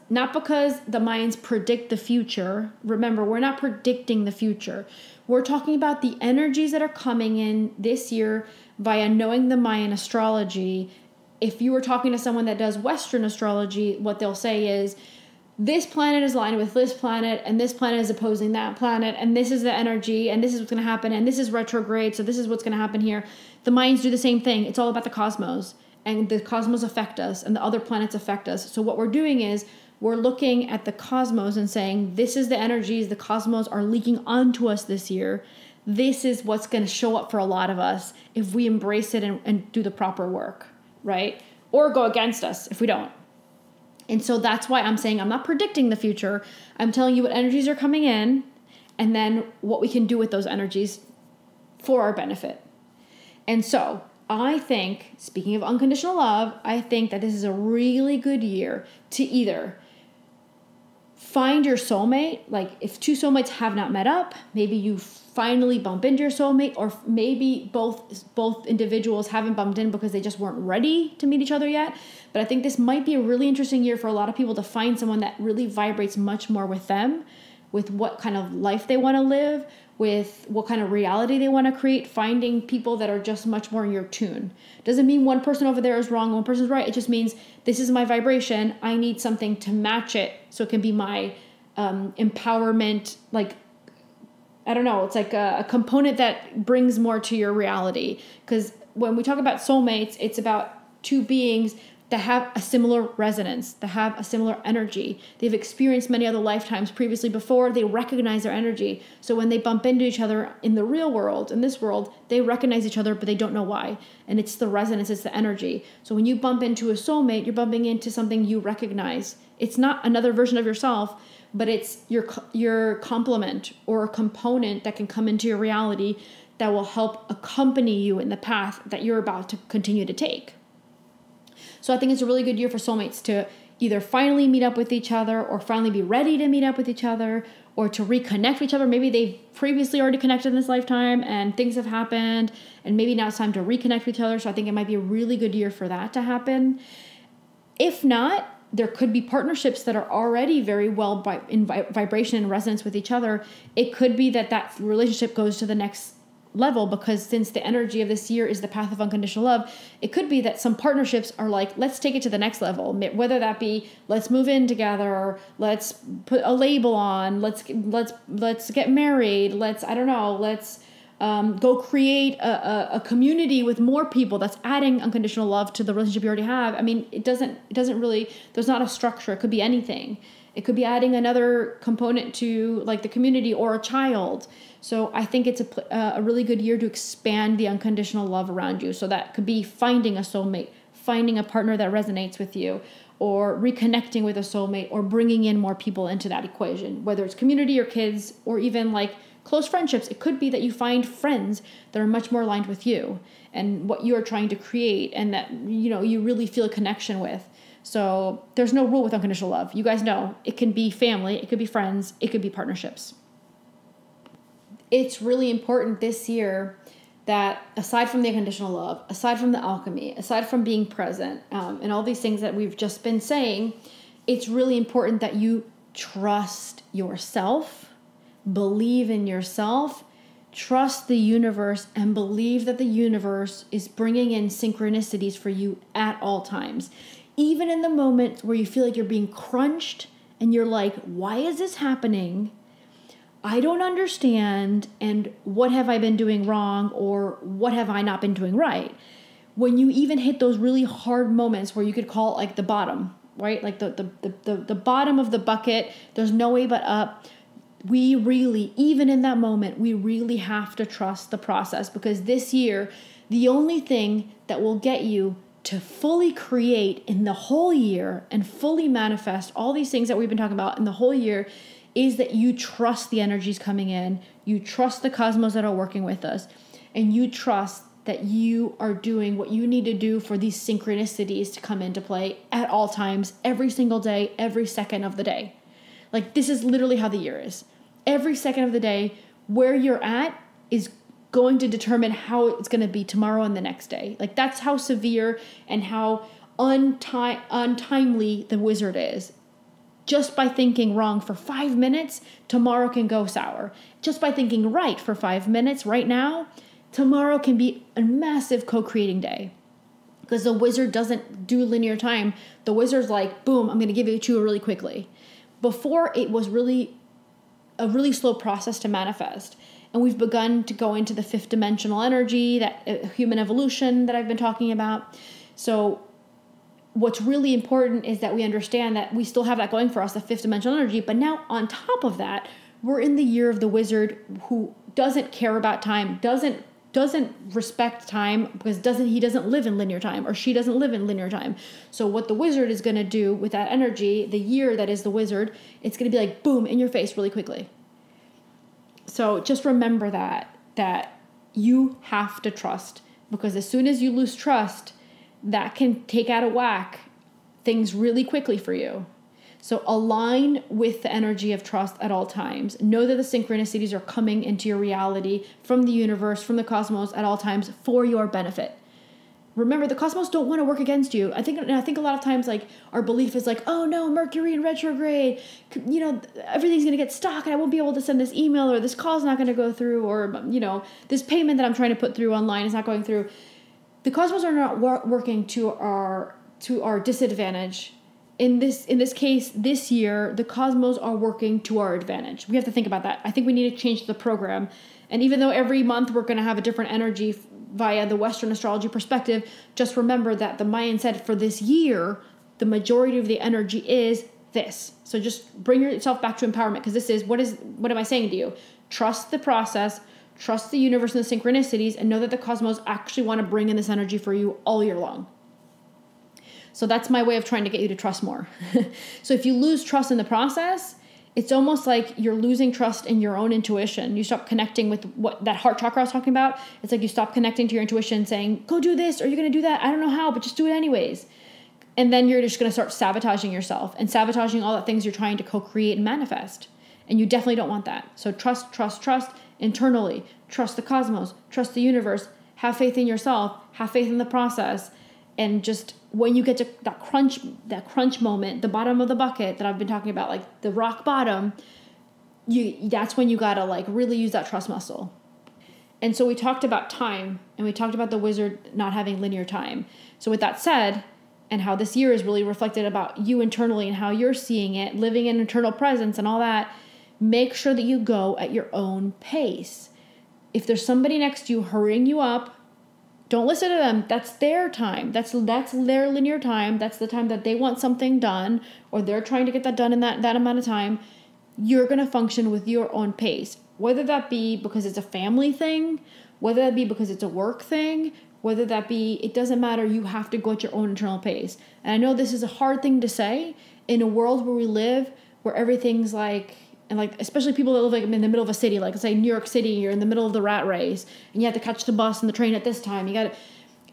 Speaker 2: not because the Mayans predict the future. Remember, we're not predicting the future. We're talking about the energies that are coming in this year via knowing the Mayan astrology. If you were talking to someone that does Western astrology, what they'll say is, this planet is aligned with this planet, and this planet is opposing that planet, and this is the energy, and this is what's going to happen, and this is retrograde, so this is what's going to happen here. The Mayans do the same thing. It's all about the cosmos. And the cosmos affect us, and the other planets affect us. So what we're doing is we're looking at the cosmos and saying, this is the energies the cosmos are leaking onto us this year. This is what's going to show up for a lot of us if we embrace it and do the proper work, right? Or go against us if we don't. And so that's why I'm saying I'm not predicting the future. I'm telling you what energies are coming in, and then what we can do with those energies for our benefit. And so I think, speaking of unconditional love, I think that this is a really good year to either find your soulmate. Like if two soulmates have not met up, maybe you finally bump into your soulmate, or maybe both individuals haven't bumped in because they just weren't ready to meet each other yet. But I think this might be a really interesting year for a lot of people to find someone that really vibrates much more with them, with what kind of life they want to live, with what kind of reality they want to create, finding people that are just much more in your tune. Doesn't mean one person over there is wrong, one person's right. It just means this is my vibration. I need something to match it so it can be my empowerment. Like, I don't know, it's like a component that brings more to your reality. Because when we talk about soulmates, it's about two beings that have a similar resonance, that have a similar energy. They've experienced many other lifetimes previously before. They recognize their energy. So when they bump into each other in the real world, in this world, they recognize each other, but they don't know why. And it's the resonance, it's the energy. So when you bump into a soulmate, you're bumping into something you recognize. It's not another version of yourself, but it's your complement or a component that can come into your reality that will help accompany you in the path that you're about to continue to take. So I think it's a really good year for soulmates to either finally meet up with each other, or finally be ready to meet up with each other, or to reconnect with each other. Maybe they've previously already connected in this lifetime and things have happened, and maybe now it's time to reconnect with each other. So I think it might be a really good year for that to happen. If not, there could be partnerships that are already very well in vibration and resonance with each other. It could be that relationship goes to the next level, because since the energy of this year is the path of unconditional love, it could be that some partnerships are like, let's take it to the next level, whether that be let's move in together, let's put a label on, let's get married, let's go create a community with more people. That's adding unconditional love to the relationship you already have. I mean, it doesn't really, there's not a structure. It could be anything. It could be adding another component to like the community or a child. So I think it's a really good year to expand the unconditional love around you. So that could be finding a soulmate, finding a partner that resonates with you, or reconnecting with a soulmate, or bringing in more people into that equation, whether it's community or kids, or even like close friendships. It could be that you find friends that are much more aligned with you and what you're trying to create, and that, you know, you really feel a connection with. So there's no rule with unconditional love. You guys know it can be family, it could be friends, it could be partnerships. It's really important this year that aside from the unconditional love, aside from the alchemy, aside from being present, and all these things that we've just been saying, it's really important that you trust yourself, believe in yourself, trust the universe, and believe that the universe is bringing in synchronicities for you at all times. Even in the moments where you feel like you're being crunched and you're like, why is this happening? I don't understand, and what have I been doing wrong, or what have I not been doing right? When you even hit those really hard moments where you could call it like the bottom, right? Like the bottom of the bucket, there's no way but up. We really, even in that moment, we really have to trust the process, because this year, the only thing that will get you to fully create in the whole year and fully manifest all these things that we've been talking about in the whole year is that you trust the energies coming in, you trust the cosmos that are working with us, and you trust that you are doing what you need to do for these synchronicities to come into play at all times, every single day, every second of the day. Like, this is literally how the year is. Every second of the day, where you're at is going to determine how it's going to be tomorrow and the next day. Like, that's how severe and how untimely the wizard is. Just by thinking wrong for 5 minutes, tomorrow can go sour. Just by thinking right for 5 minutes right now, tomorrow can be a massive co-creating day. Because the wizard doesn't do linear time. The wizard's like, boom, I'm going to give it to you really quickly. Before, it was really a really slow process to manifest. And we've begun to go into the fifth dimensional energy, that human evolution that I've been talking about. So what's really important is that we understand that we still have that going for us, the fifth dimensional energy. But now on top of that, we're in the year of the wizard, who doesn't care about time, doesn't respect time, because he doesn't live in linear time, or she doesn't live in linear time. So what the wizard is going to do with that energy, the year that is the wizard, it's going to be like boom in your face really quickly. So just remember that you have to trust, because as soon as you lose trust, that can take out of whack things really quickly for you. So align with the energy of trust at all times. Know that the synchronicities are coming into your reality from the universe, from the cosmos at all times for your benefit. Remember, the cosmos don't want to work against you. I think a lot of times, like, our belief is like, oh no, Mercury in retrograde, you know, everything's going to get stuck and I won't be able to send this email, or this call's not going to go through, or, you know, this payment that I'm trying to put through online is not going through. The cosmos are not working to our disadvantage. In this case, this year, the cosmos are working to our advantage. We have to think about that. I think we need to change the program. And even though every month we're going to have a different energy via the Western astrology perspective, just remember that the Mayan said for this year, the majority of the energy is this. So just bring yourself back to empowerment, because this is, what am I saying to you? Trust the process, trust the universe and the synchronicities, and know that the cosmos actually want to bring in this energy for you all year long. So that's my way of trying to get you to trust more. So if you lose trust in the process, it's almost like you're losing trust in your own intuition. You stop connecting with what that heart chakra I was talking about. It's like you stop connecting to your intuition, saying, go do this, or you're going to do that. I don't know how, but just do it anyways. And then you're just going to start sabotaging yourself and sabotaging all the things you're trying to co-create and manifest. And you definitely don't want that. So trust internally. Trust the cosmos. Trust the universe. Have faith in yourself. Have faith in the process. And just when you get to that crunch moment, the bottom of the bucket that I've been talking about, like the rock bottom, that's when you gotta like really use that trust muscle. And so we talked about time, and we talked about the wizard not having linear time. So with that said, and how this year is really reflected about you internally and how you're seeing it, living in internal presence and all that, make sure that you go at your own pace. If there's somebody next to you hurrying you up, don't listen to them. That's their time. That's their linear time. That's the time that they want something done, or they're trying to get that done in that amount of time. You're going to function with your own pace, whether that be because it's a family thing, whether that be because it's a work thing, whether that be, it doesn't matter. You have to go at your own internal pace. And I know this is a hard thing to say in a world where we live, where everything's like, and like, especially people that live like in the middle of a city, like say New York City, you're in the middle of the rat race and you have to catch the bus and the train at this time.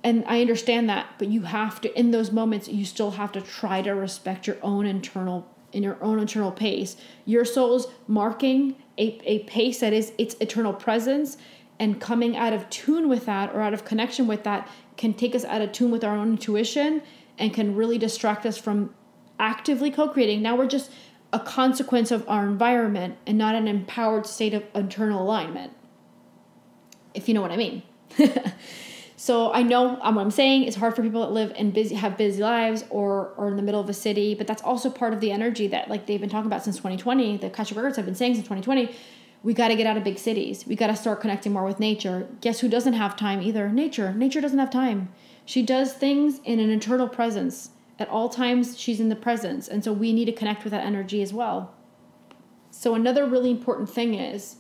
Speaker 2: And I understand that, but you have to, in those moments, you still have to try to respect your own internal pace. Your soul's marking a pace that is its eternal presence, and coming out of tune with that, or out of connection with that, can take us out of tune with our own intuition and can really distract us from actively co-creating. Now we're just a consequence of our environment and not an empowered state of internal alignment, if you know what I mean. So I know what I'm saying is hard for people that live and have busy lives or in the middle of a city, but that's also part of the energy that like they've been talking about since 2020. The Akashic Records have been saying since 2020, we got to get out of big cities. We got to start connecting more with nature. Guess who doesn't have time either? Nature. Nature doesn't have time. She does things in an internal presence. At all times, she's in the presence. And so we need to connect with that energy as well. So another really important thing is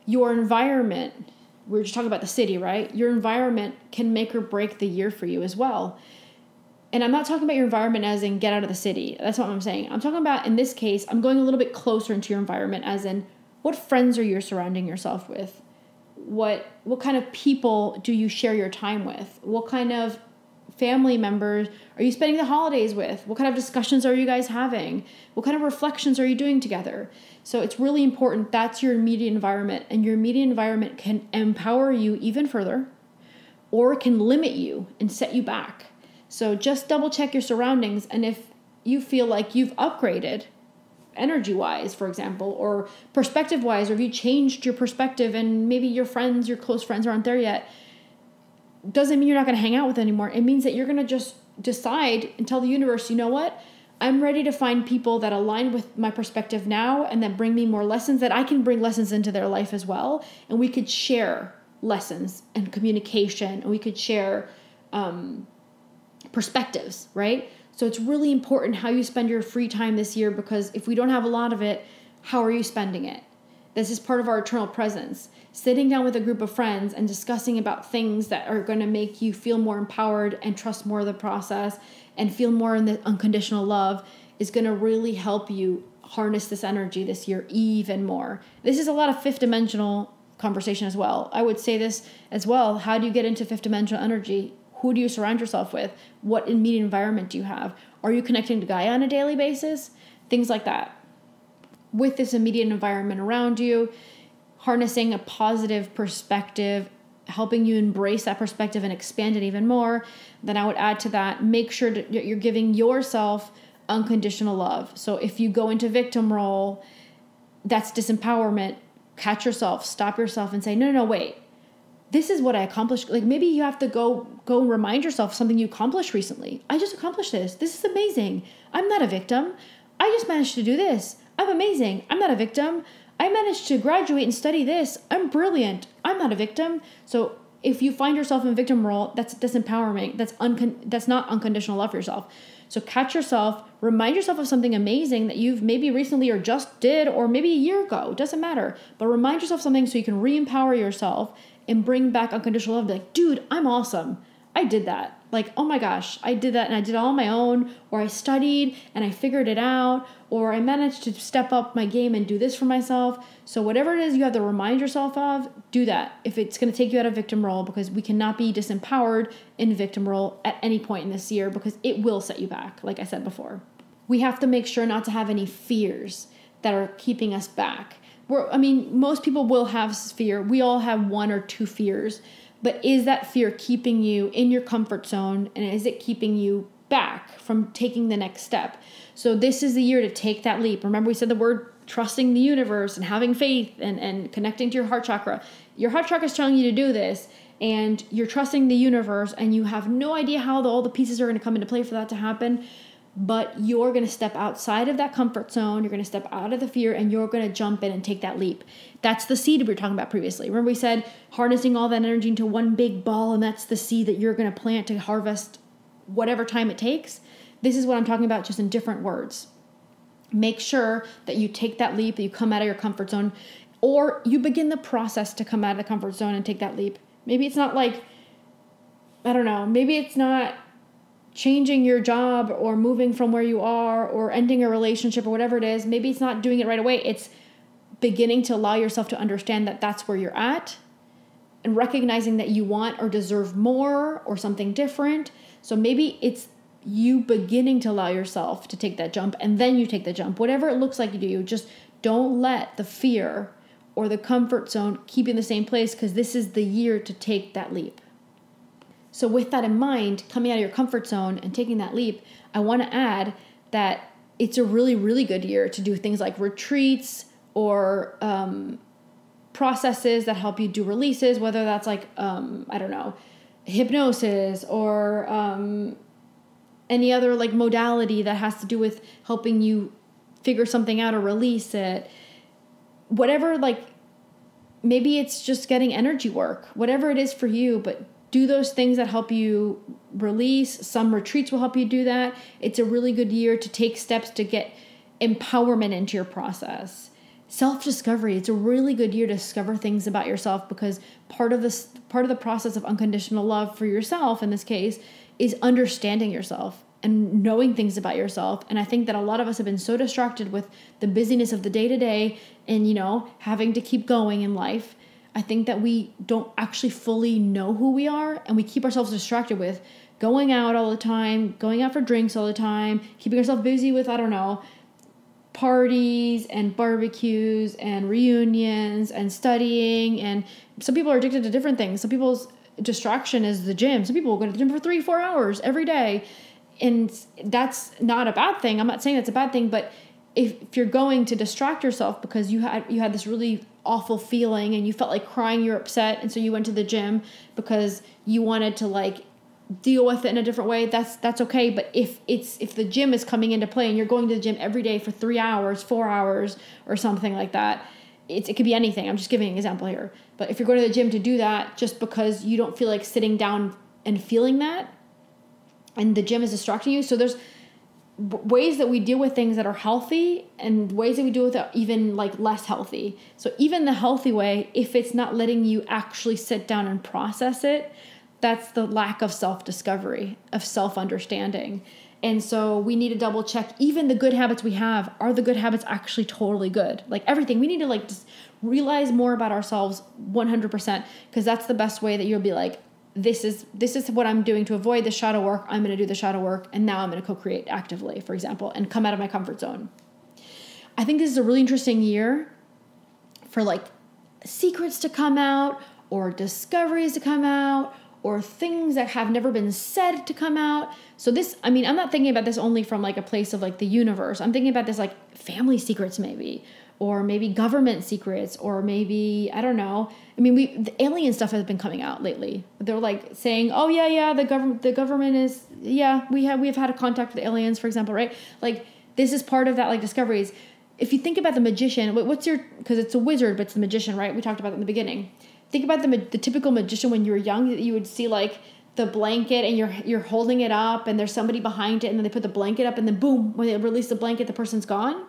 Speaker 2: your environment. We were just talking about the city, right? Your environment can make or break the year for you as well. And I'm not talking about your environment as in get out of the city. That's not what I'm saying. I'm talking about, in this case, I'm going a little bit closer into your environment as in what friends are you surrounding yourself with? What kind of people do you share your time with? What kind of family members are you spending the holidays with? What kind of discussions are you guys having? What kind of reflections are you doing together? So it's really important. That's your immediate environment, and your immediate environment can empower you even further, or it can limit you and set you back. So just double check your surroundings. And if you feel like you've upgraded energy-wise, for example, or perspective-wise, or if you changed your perspective and maybe your friends, your close friends aren't there yet, doesn't mean you're not going to hang out with anymore. It means that you're going to just decide and tell the universe, you know what? I'm ready to find people that align with my perspective now and that bring me more lessons, that I can bring lessons into their life as well. And we could share lessons and communication, and we could share perspectives, right? So it's really important how you spend your free time this year, because if we don't have a lot of it, how are you spending it? This is part of our eternal presence. Sitting down with a group of friends and discussing about things that are going to make you feel more empowered and trust more of the process and feel more in the unconditional love is going to really help you harness this energy this year even more. This is a lot of fifth dimensional conversation as well. I would say this as well. How do you get into fifth dimensional energy? Who do you surround yourself with? What immediate environment do you have? Are you connecting to Gaia on a daily basis? Things like that. With this immediate environment around you, harnessing a positive perspective, helping you embrace that perspective and expand it even more, then I would add to that, make sure that you're giving yourself unconditional love. So if you go into victim role, that's disempowerment. Catch yourself, stop yourself and say, no, wait. This is what I accomplished. Like maybe you have to go and remind yourself something you accomplished recently. I just accomplished this. This is amazing. I'm not a victim. I just managed to do this. I'm amazing. I'm not a victim. I managed to graduate and study this. I'm brilliant. I'm not a victim. So if you find yourself in victim role, that's disempowerment. That's not unconditional love for yourself. So catch yourself, remind yourself of something amazing that you've maybe recently or just did, or maybe a year ago. It doesn't matter. But remind yourself of something so you can re-empower yourself and bring back unconditional love. Be like, dude, I'm awesome. I did that. Like, oh my gosh, I did that and I did it all on my own, or I studied and I figured it out, or I managed to step up my game and do this for myself. So whatever it is you have to remind yourself of, do that. If it's going to take you out of victim role, because we cannot be disempowered in victim role at any point in this year, because it will set you back, like I said before. We have to make sure not to have any fears that are keeping us back. Most people will have fear. We all have one or two fears. But is that fear keeping you in your comfort zone? And is it keeping you back from taking the next step. So this is the year to take that leap. Remember, we said the word trusting the universe and having faith and connecting to your heart chakra. Your heart chakra is telling you to do this, and you're trusting the universe, and you have no idea how all the pieces are going to come into play for that to happen. But you're going to step outside of that comfort zone. You're going to step out of the fear, and you're going to jump in and take that leap. That's the seed we were talking about previously. Remember we said harnessing all that energy into one big ball, and that's the seed that you're going to plant to harvest whatever time it takes. This is what I'm talking about, just in different words. Make sure that you take that leap, that you come out of your comfort zone, or you begin the process to come out of the comfort zone and take that leap. Maybe it's not like, I don't know, maybe it's not changing your job or moving from where you are or ending a relationship or whatever it is. Maybe it's not doing it right away. It's beginning to allow yourself to understand that that's where you're at and recognizing that you want or deserve more or something different. So maybe it's you beginning to allow yourself to take that jump, and then you take the jump. Whatever it looks like you do, just don't let the fear or the comfort zone keep you in the same place, because this is the year to take that leap. So with that in mind, coming out of your comfort zone and taking that leap, I want to add that it's a really, really good year to do things like retreats or processes that help you do releases, whether that's like, I don't know, hypnosis or any other like modality that has to do with helping you figure something out or release it. Whatever, like maybe it's just getting energy work, whatever it is for you, but do those things that help you release. Some retreats will help you do that. It's a really good year to take steps to get empowerment into your process. Self-discovery. It's a really good year to discover things about yourself, because part of the process of unconditional love for yourself in this case is understanding yourself and knowing things about yourself. And I think that a lot of us have been so distracted with the busyness of the day-to-day and, having to keep going in life. I think that we don't actually fully know who we are, and we keep ourselves distracted with going out all the time, going out for drinks all the time, keeping ourselves busy with, I don't know, parties and barbecues and reunions and studying. And some people are addicted to different things. Some people's distraction is the gym. Some people will go to the gym for 3-4 hours every day. And that's not a bad thing. I'm not saying that's a bad thing, but if you're going to distract yourself because you had this really awful feeling and you felt like crying, you're upset, and so you went to the gym because you wanted to like deal with it in a different way, that's okay. But if the gym is coming into play and you're going to the gym every day for 3 hours, 4 hours, or something like that, it could be anything. I'm just giving an example here. But if you're going to the gym to do that just because you don't feel like sitting down and feeling that, and the gym is distracting you, so there's ways that we deal with things that are healthy and ways that we deal with it even like less healthy. So even the healthy way, if it's not letting you actually sit down and process it, that's the lack of self-discovery, of self-understanding. And so we need to double check even the good habits we have. Are the good habits actually totally good? Like everything, we need to like just realize more about ourselves 100%, because that's the best way that you'll be like, this is what I'm doing to avoid the shadow work. I'm going to do the shadow work, and now I'm going to co-create actively, for example, and come out of my comfort zone. I think this is a really interesting year for like secrets to come out, or discoveries to come out, or things that have never been said to come out. So this, I'm not thinking about this only from like a place of like the universe. I'm thinking about this like family secrets maybe, or maybe government secrets, or maybe, I don't know. The alien stuff has been coming out lately. They're like saying, oh yeah, the government is, we've had a contact with aliens, for example, right? Like this is part of that like discoveries. If you think about the magician, because it's a wizard, but it's the magician, right? We talked about that in the beginning. Think about the typical magician when you were young, that you would see like the blanket and you're holding it up and there's somebody behind it, and then they put the blanket up and then boom, when they release the blanket, the person's gone.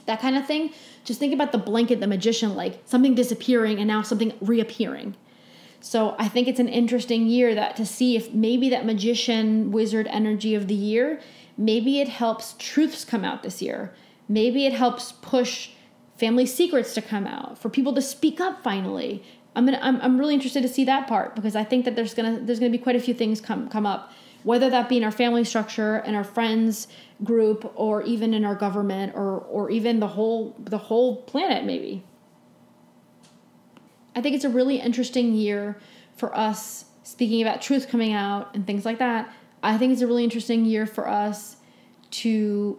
Speaker 2: That kind of thing. Just think about the blanket, the magician, like something disappearing and now something reappearing. So I think it's an interesting year to see if maybe that magician wizard energy of the year, maybe it helps truths come out this year. Maybe it helps push family secrets to come out, for people to speak up finally. I'm really interested to see that part, because I think that there's gonna be quite a few things come up, whether that be in our family structure and our friends group, or even in our government, or even the whole planet maybe. I think it's a really interesting year for us, speaking about truth coming out and things like that. I think it's a really interesting year for us to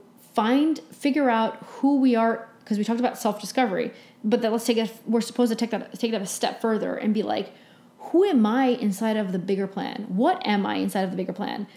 Speaker 2: figure out who we are, because we talked about self-discovery, but then we're supposed to take that a step further and be like, who am I inside of the bigger plan? What am I inside of the bigger plan?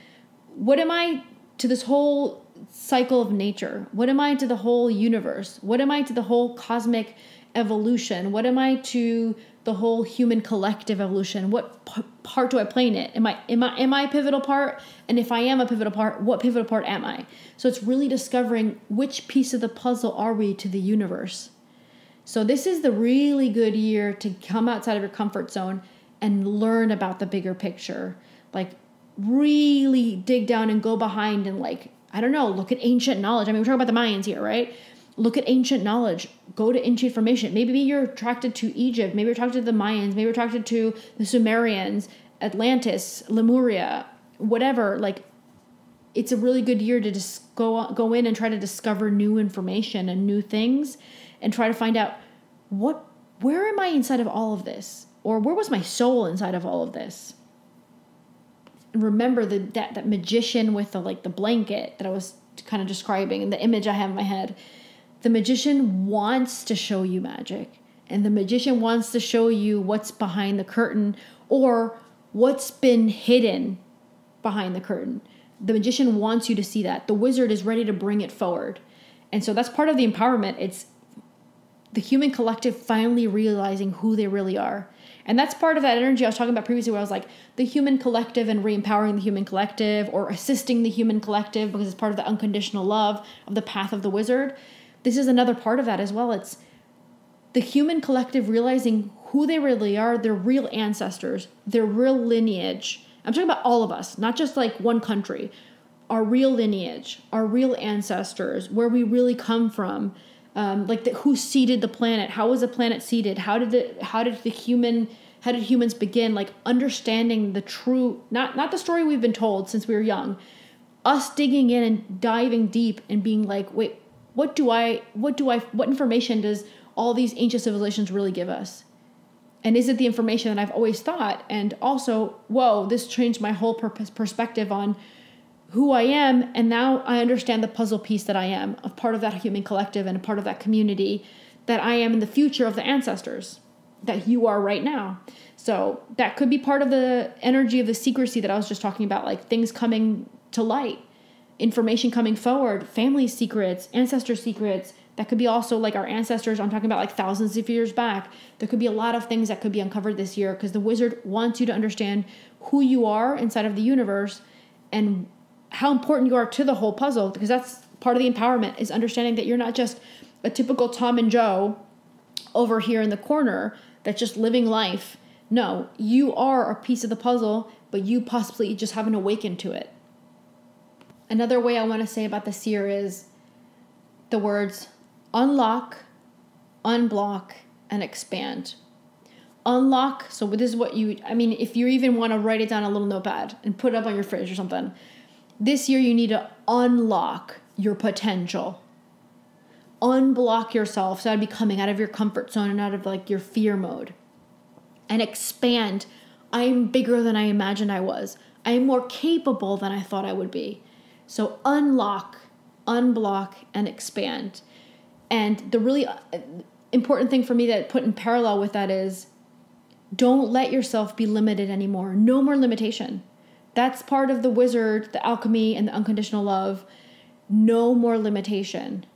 Speaker 2: What am I to this whole cycle of nature? What am I to the whole universe? What am I to the whole cosmic evolution? What am I to the whole human collective evolution? What part do I play in it? Am I a pivotal part? And if I am a pivotal part, what pivotal part am I? So it's really discovering which piece of the puzzle are we to the universe. So this is the really good year to come outside of your comfort zone and learn about the bigger picture. Like really dig down and go behind and like, I don't know, look at ancient knowledge. I mean, we're talking about the Mayans here, right? Look at ancient knowledge. Go to ancient information. Maybe you're attracted to Egypt. Maybe you're attracted to the Mayans. Maybe you're attracted to the Sumerians, Atlantis, Lemuria, whatever. Like, it's a really good year to just go in and try to discover new information and new things and try to find out where am I inside of all of this? Or where was my soul inside of all of this? And remember that magician with the blanket that I was kind of describing and the image I have in my head. The magician wants to show you magic, and the magician wants to show you what's behind the curtain or what's been hidden behind the curtain. The magician wants you to see that. The wizard is ready to bring it forward. And so that's part of the empowerment. It's the human collective finally realizing who they really are. And that's part of that energy I was talking about previously, where I was like, the human collective and re-empowering the human collective, or assisting the human collective, because it's part of the unconditional love of the path of the wizard. This is another part of that as well. It's the human collective realizing who they really are, their real ancestors, their real lineage. I'm talking about all of us, not just like one country. Our real lineage, our real ancestors, where we really come from. Who seeded the planet? How was the planet seeded? How did humans begin? Like understanding the true, not the story we've been told since we were young. Us digging in and diving deep and being like, wait, what information does all these ancient civilizations really give us? And is it the information that I've always thought? And also, whoa, this changed my whole perspective on who I am, and now I understand the puzzle piece that I am, a part of that human collective and a part of that community, that I am in the future of the ancestors, that you are right now. So that could be part of the energy of the secrecy that I was just talking about, like things coming to light, information coming forward, family secrets, ancestor secrets. That could be also like our ancestors. I'm talking about like thousands of years back. There could be a lot of things that could be uncovered this year, because the wizard wants you to understand who you are inside of the universe and how important you are to the whole puzzle, because that's part of the empowerment, is understanding that you're not just a typical Tom and Joe over here in the corner that's just living life. No, you are a piece of the puzzle, but you possibly just haven't awakened to it. Another way I want to say about this year is the words unlock, unblock, and expand. Unlock, so this is what if you even want to write it down on a little notepad and put it up on your fridge or something. This year you need to unlock your potential. Unblock yourself. So that'd be coming out of your comfort zone and out of like your fear mode. And expand. I'm bigger than I imagined I was. I'm more capable than I thought I would be. So unlock, unblock, and expand. And the really important thing for me that put in parallel with that is don't let yourself be limited anymore. No more limitation. That's part of the wizard, the alchemy, and the unconditional love. No more limitation.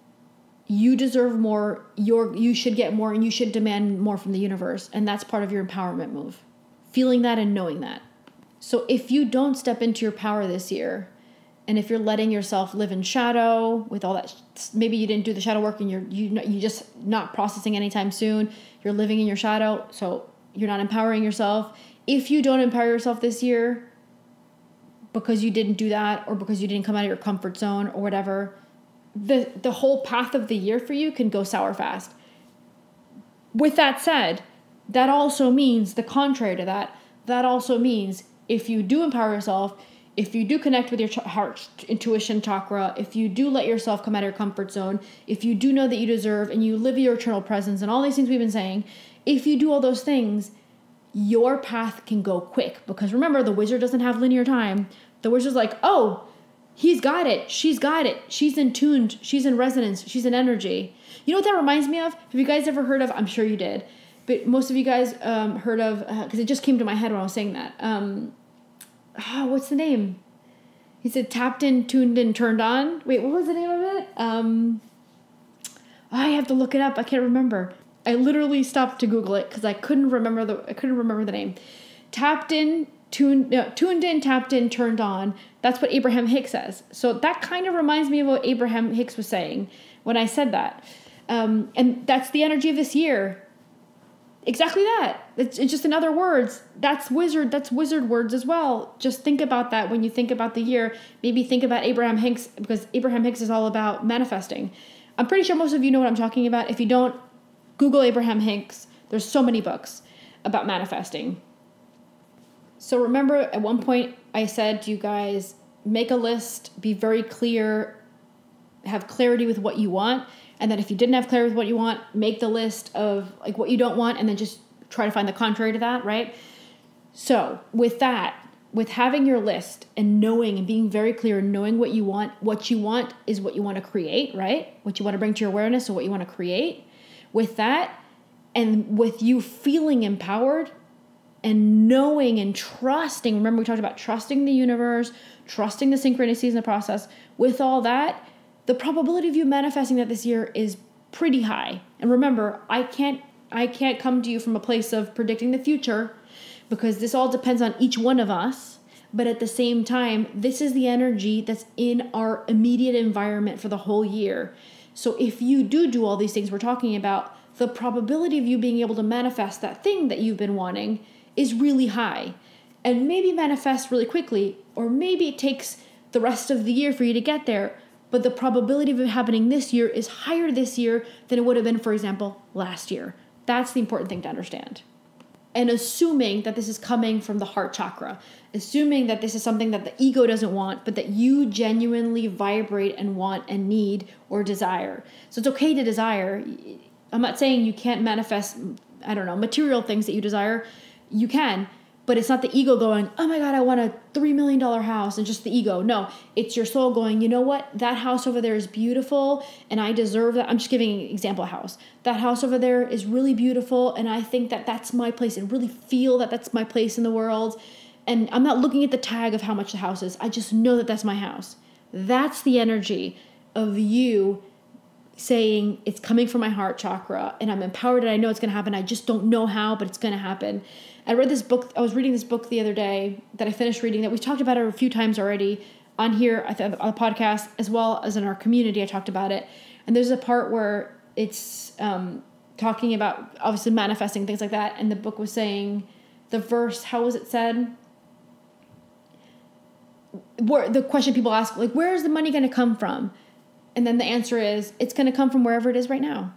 Speaker 2: You deserve more. You should get more, and you should demand more from the universe. And that's part of your empowerment move. Feeling that and knowing that. So if you don't step into your power this year, and if you're letting yourself live in shadow with all that, maybe you didn't do the shadow work and you just not processing anytime soon. You're living in your shadow, so you're not empowering yourself. If you don't empower yourself this year, because you didn't do that, or because you didn't come out of your comfort zone or whatever, the whole path of the year for you can go sour fast. With that said, that also means the contrary to that. That also means if you do empower yourself, if you do connect with your heart intuition chakra, if you do let yourself come out of your comfort zone, if you do know that you deserve and you live your eternal presence and all these things we've been saying, if you do all those things, your path can go quick. Because remember, the wizard doesn't have linear time. The wizard's like, oh, he's got it. She's got it. She's in tuned. She's in resonance. She's in energy. You know what that reminds me of? Have you guys ever heard of, I'm sure you did, but most of you guys heard of, because it just came to my head when I was saying that. What's the name? He said tapped in, tuned in, turned on. Wait, what was the name of it? I have to look it up. I can't remember. I literally stopped to Google it because I couldn't remember the name. Tapped in, tuned in, tapped in, turned on. That's what Abraham Hicks says. So that kind of reminds me of what Abraham Hicks was saying when I said that. And that's the energy of this year. Exactly that. It's just in other words. That's wizard words as well. Just think about that when you think about the year. Maybe think about Abraham Hicks, because Abraham Hicks is all about manifesting. I'm pretty sure most of you know what I'm talking about. If you don't, Google Abraham Hicks. There's so many books about manifesting. So remember, at one point I said to you guys, make a list, be very clear, have clarity with what you want. And then if you didn't have clarity with what you want, make the list of like what you don't want, and then just try to find the contrary to that, right? So with that, with having your list and knowing and being very clear and knowing what you want is what you want to create, right? What you want to bring to your awareness, or what you want to create. With that, and with you feeling empowered and knowing and trusting, remember we talked about trusting the universe, trusting the synchronicities in the process. With all that, the probability of you manifesting that this year is pretty high. And remember, I can't come to you from a place of predicting the future, because this all depends on each one of us. But at the same time, this is the energy that's in our immediate environment for the whole year. So if you do all these things we're talking about, the probability of you being able to manifest that thing that you've been wanting is really high. And maybe manifest really quickly, or maybe it takes the rest of the year for you to get there. But the probability of it happening this year is higher this year than it would have been, for example, last year. That's the important thing to understand. And assuming that this is coming from the heart chakra, assuming that this is something that the ego doesn't want, but that you genuinely vibrate and want and need or desire. So it's okay to desire. I'm not saying you can't manifest, material things that you desire. You can. But it's not the ego going, oh my God, I want a $3 million house, and just the ego. No, it's your soul going, you know what? That house over there is beautiful and I deserve that. I'm just giving an example house. That house over there is really beautiful and I think that that's my place, and really feel that that's my place in the world. And I'm not looking at the tag of how much the house is. I just know that that's my house. That's the energy of you saying it's coming from my heart chakra and I'm empowered and I know it's going to happen. I just don't know how, but it's going to happen. I was reading this book the other day that I finished reading, that we talked about it a few times already on here on the podcast, as well as in our community. I talked about it. And there's a part where it's talking about obviously manifesting, things like that. And the book was saying, the verse, how was it said? Where the question people ask, like, where is the money going to come from? And then the answer is, it's going to come from wherever it is right now.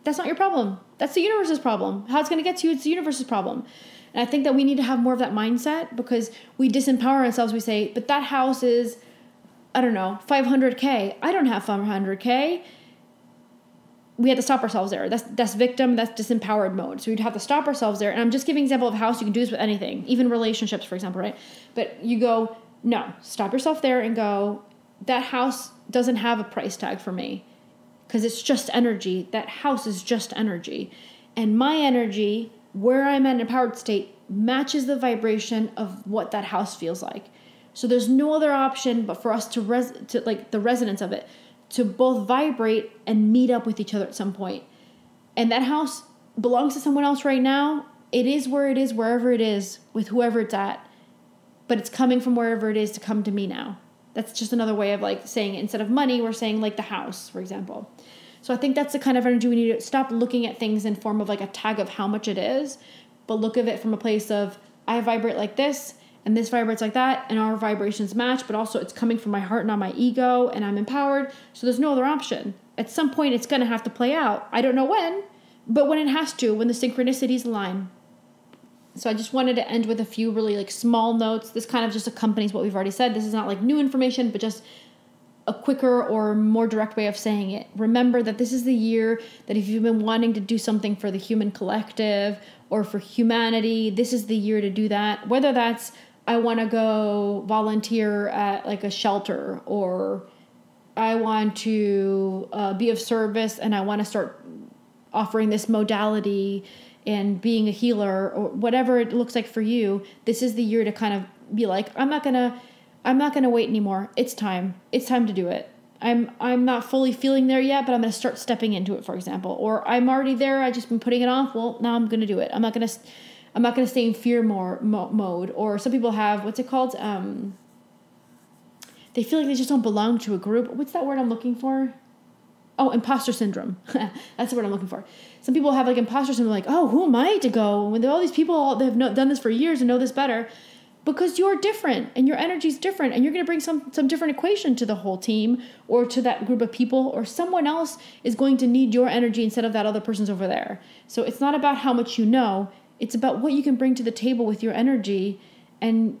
Speaker 2: That's not your problem. That's the universe's problem. How it's going to get to you, it's the universe's problem. And I think that we need to have more of that mindset, because we disempower ourselves. We say, but that house is, I don't know, $500K. I don't have $500K. We have to stop ourselves there. That's victim, that's disempowered mode. So we'd have to stop ourselves there. And I'm just giving an example of a house. You can do this with anything, even relationships, for example, right? But you go, no, stop yourself there and go, that house doesn't have a price tag for me, because it's just energy. That house is just energy. And my energy, where I'm at in an empowered state, matches the vibration of what that house feels like. So there's no other option but for us to like the resonance of it, to both vibrate and meet up with each other at some point. And that house belongs to someone else right now. It is where it is, wherever it is, with whoever it's at. But it's coming from wherever it is to come to me now. That's just another way of like saying it. Instead of money, we're saying like the house, for example. So I think that's the kind of energy we need to stop looking at things in form of like a tag of how much it is, but look at it from a place of, I vibrate like this and this vibrates like that, and our vibrations match, but also it's coming from my heart, not my ego, and I'm empowered. So there's no other option. At some point it's going to have to play out. I don't know when, but when it has to, when the synchronicities align. So I just wanted to end with a few really like small notes. This kind of just accompanies what we've already said. This is not like new information, but just a quicker or more direct way of saying it. Remember that this is the year that if you've been wanting to do something for the human collective or for humanity, this is the year to do that. Whether that's I want to go volunteer at like a shelter, or I want to be of service and I want to start offering this modality and being a healer, or whatever it looks like for you. This is the year to kind of be like, I'm not gonna wait anymore. It's time to do it. I'm not fully feeling there yet, but I'm going to start stepping into it, for example. Or I'm already there, I just been putting it off. Well, now I'm going to do it. I'm not going to stay in fear mode. Or some people have, what's it called? They feel like they just don't belong to a group. What's that word I'm looking for? Oh, imposter syndrome. That's the word I'm looking for. Some people have like imposter syndrome, like, oh, who am I to go? When all these people that have done this for years and know this better. Because you're different and your energy's different, and you're going to bring some different equation to the whole team or to that group of people, or someone else is going to need your energy instead of that other person's over there. So it's not about how much you know. It's about what you can bring to the table with your energy and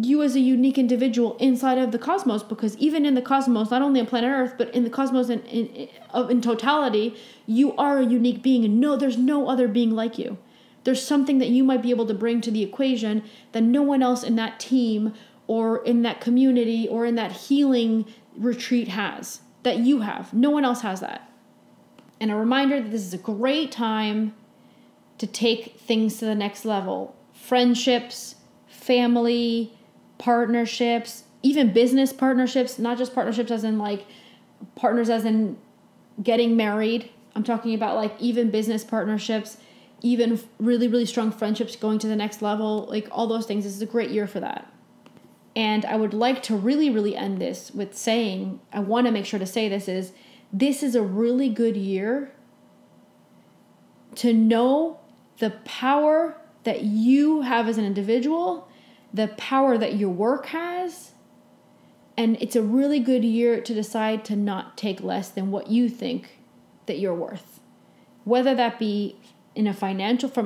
Speaker 2: you as a unique individual inside of the cosmos, because even in the cosmos, not only on planet Earth, but in the cosmos in totality, you are a unique being, and there's no other being like you. There's something that you might be able to bring to the equation that no one else in that team or in that community or in that healing retreat has, that you have. No one else has that. And a reminder that this is a great time to take things to the next level. Friendships, family, partnerships, even business partnerships, not just partnerships as in like partners as in getting married. I'm talking about like even business partnerships, even really, really strong friendships going to the next level, like all those things. This is a great year for that. And I would like to really, really end this with saying, I want to make sure to say this is a really good year to know the power that you have as an individual, the power that your work has. And it's a really good year to decide to not take less than what you think that you're worth. Whether that be from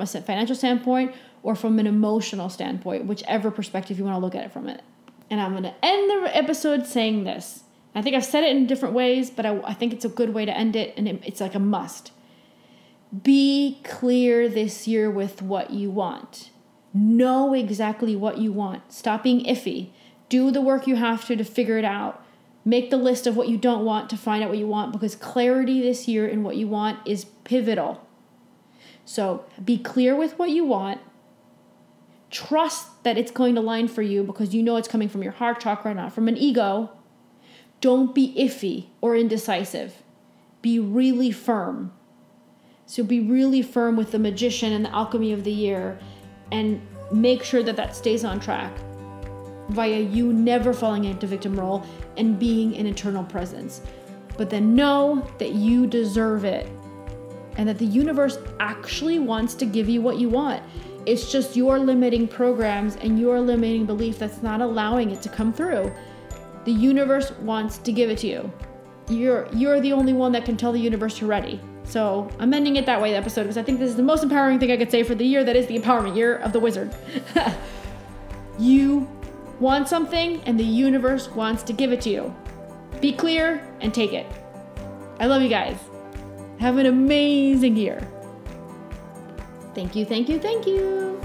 Speaker 2: a financial standpoint or from an emotional standpoint, whichever perspective you want to look at it from it. And I'm going to end the episode saying this. I think I've said it in different ways, but I think it's a good way to end it, and it's like a must. Be clear this year with what you want. Know exactly what you want. Stop being iffy. Do the work you have to figure it out. Make the list of what you don't want to find out what you want, because clarity this year in what you want is pivotal. So be clear with what you want. Trust that it's going to align for you because you know it's coming from your heart chakra, not from an ego. Don't be iffy or indecisive. Be really firm. So be really firm with the magician and the alchemy of the year, and make sure that stays on track via you never falling into victim role and being an internal presence. But then know that you deserve it, and that the universe actually wants to give you what you want. It's just your limiting programs and your limiting belief that's not allowing it to come through. The universe wants to give it to you. You're the only one that can tell the universe you're ready. So I'm ending it that way, the episode, because I think this is the most empowering thing I could say for the year that is the empowerment year of the wizard. You want something and the universe wants to give it to you. Be clear and take it. I love you guys. Have an amazing year. Thank you, thank you, thank you.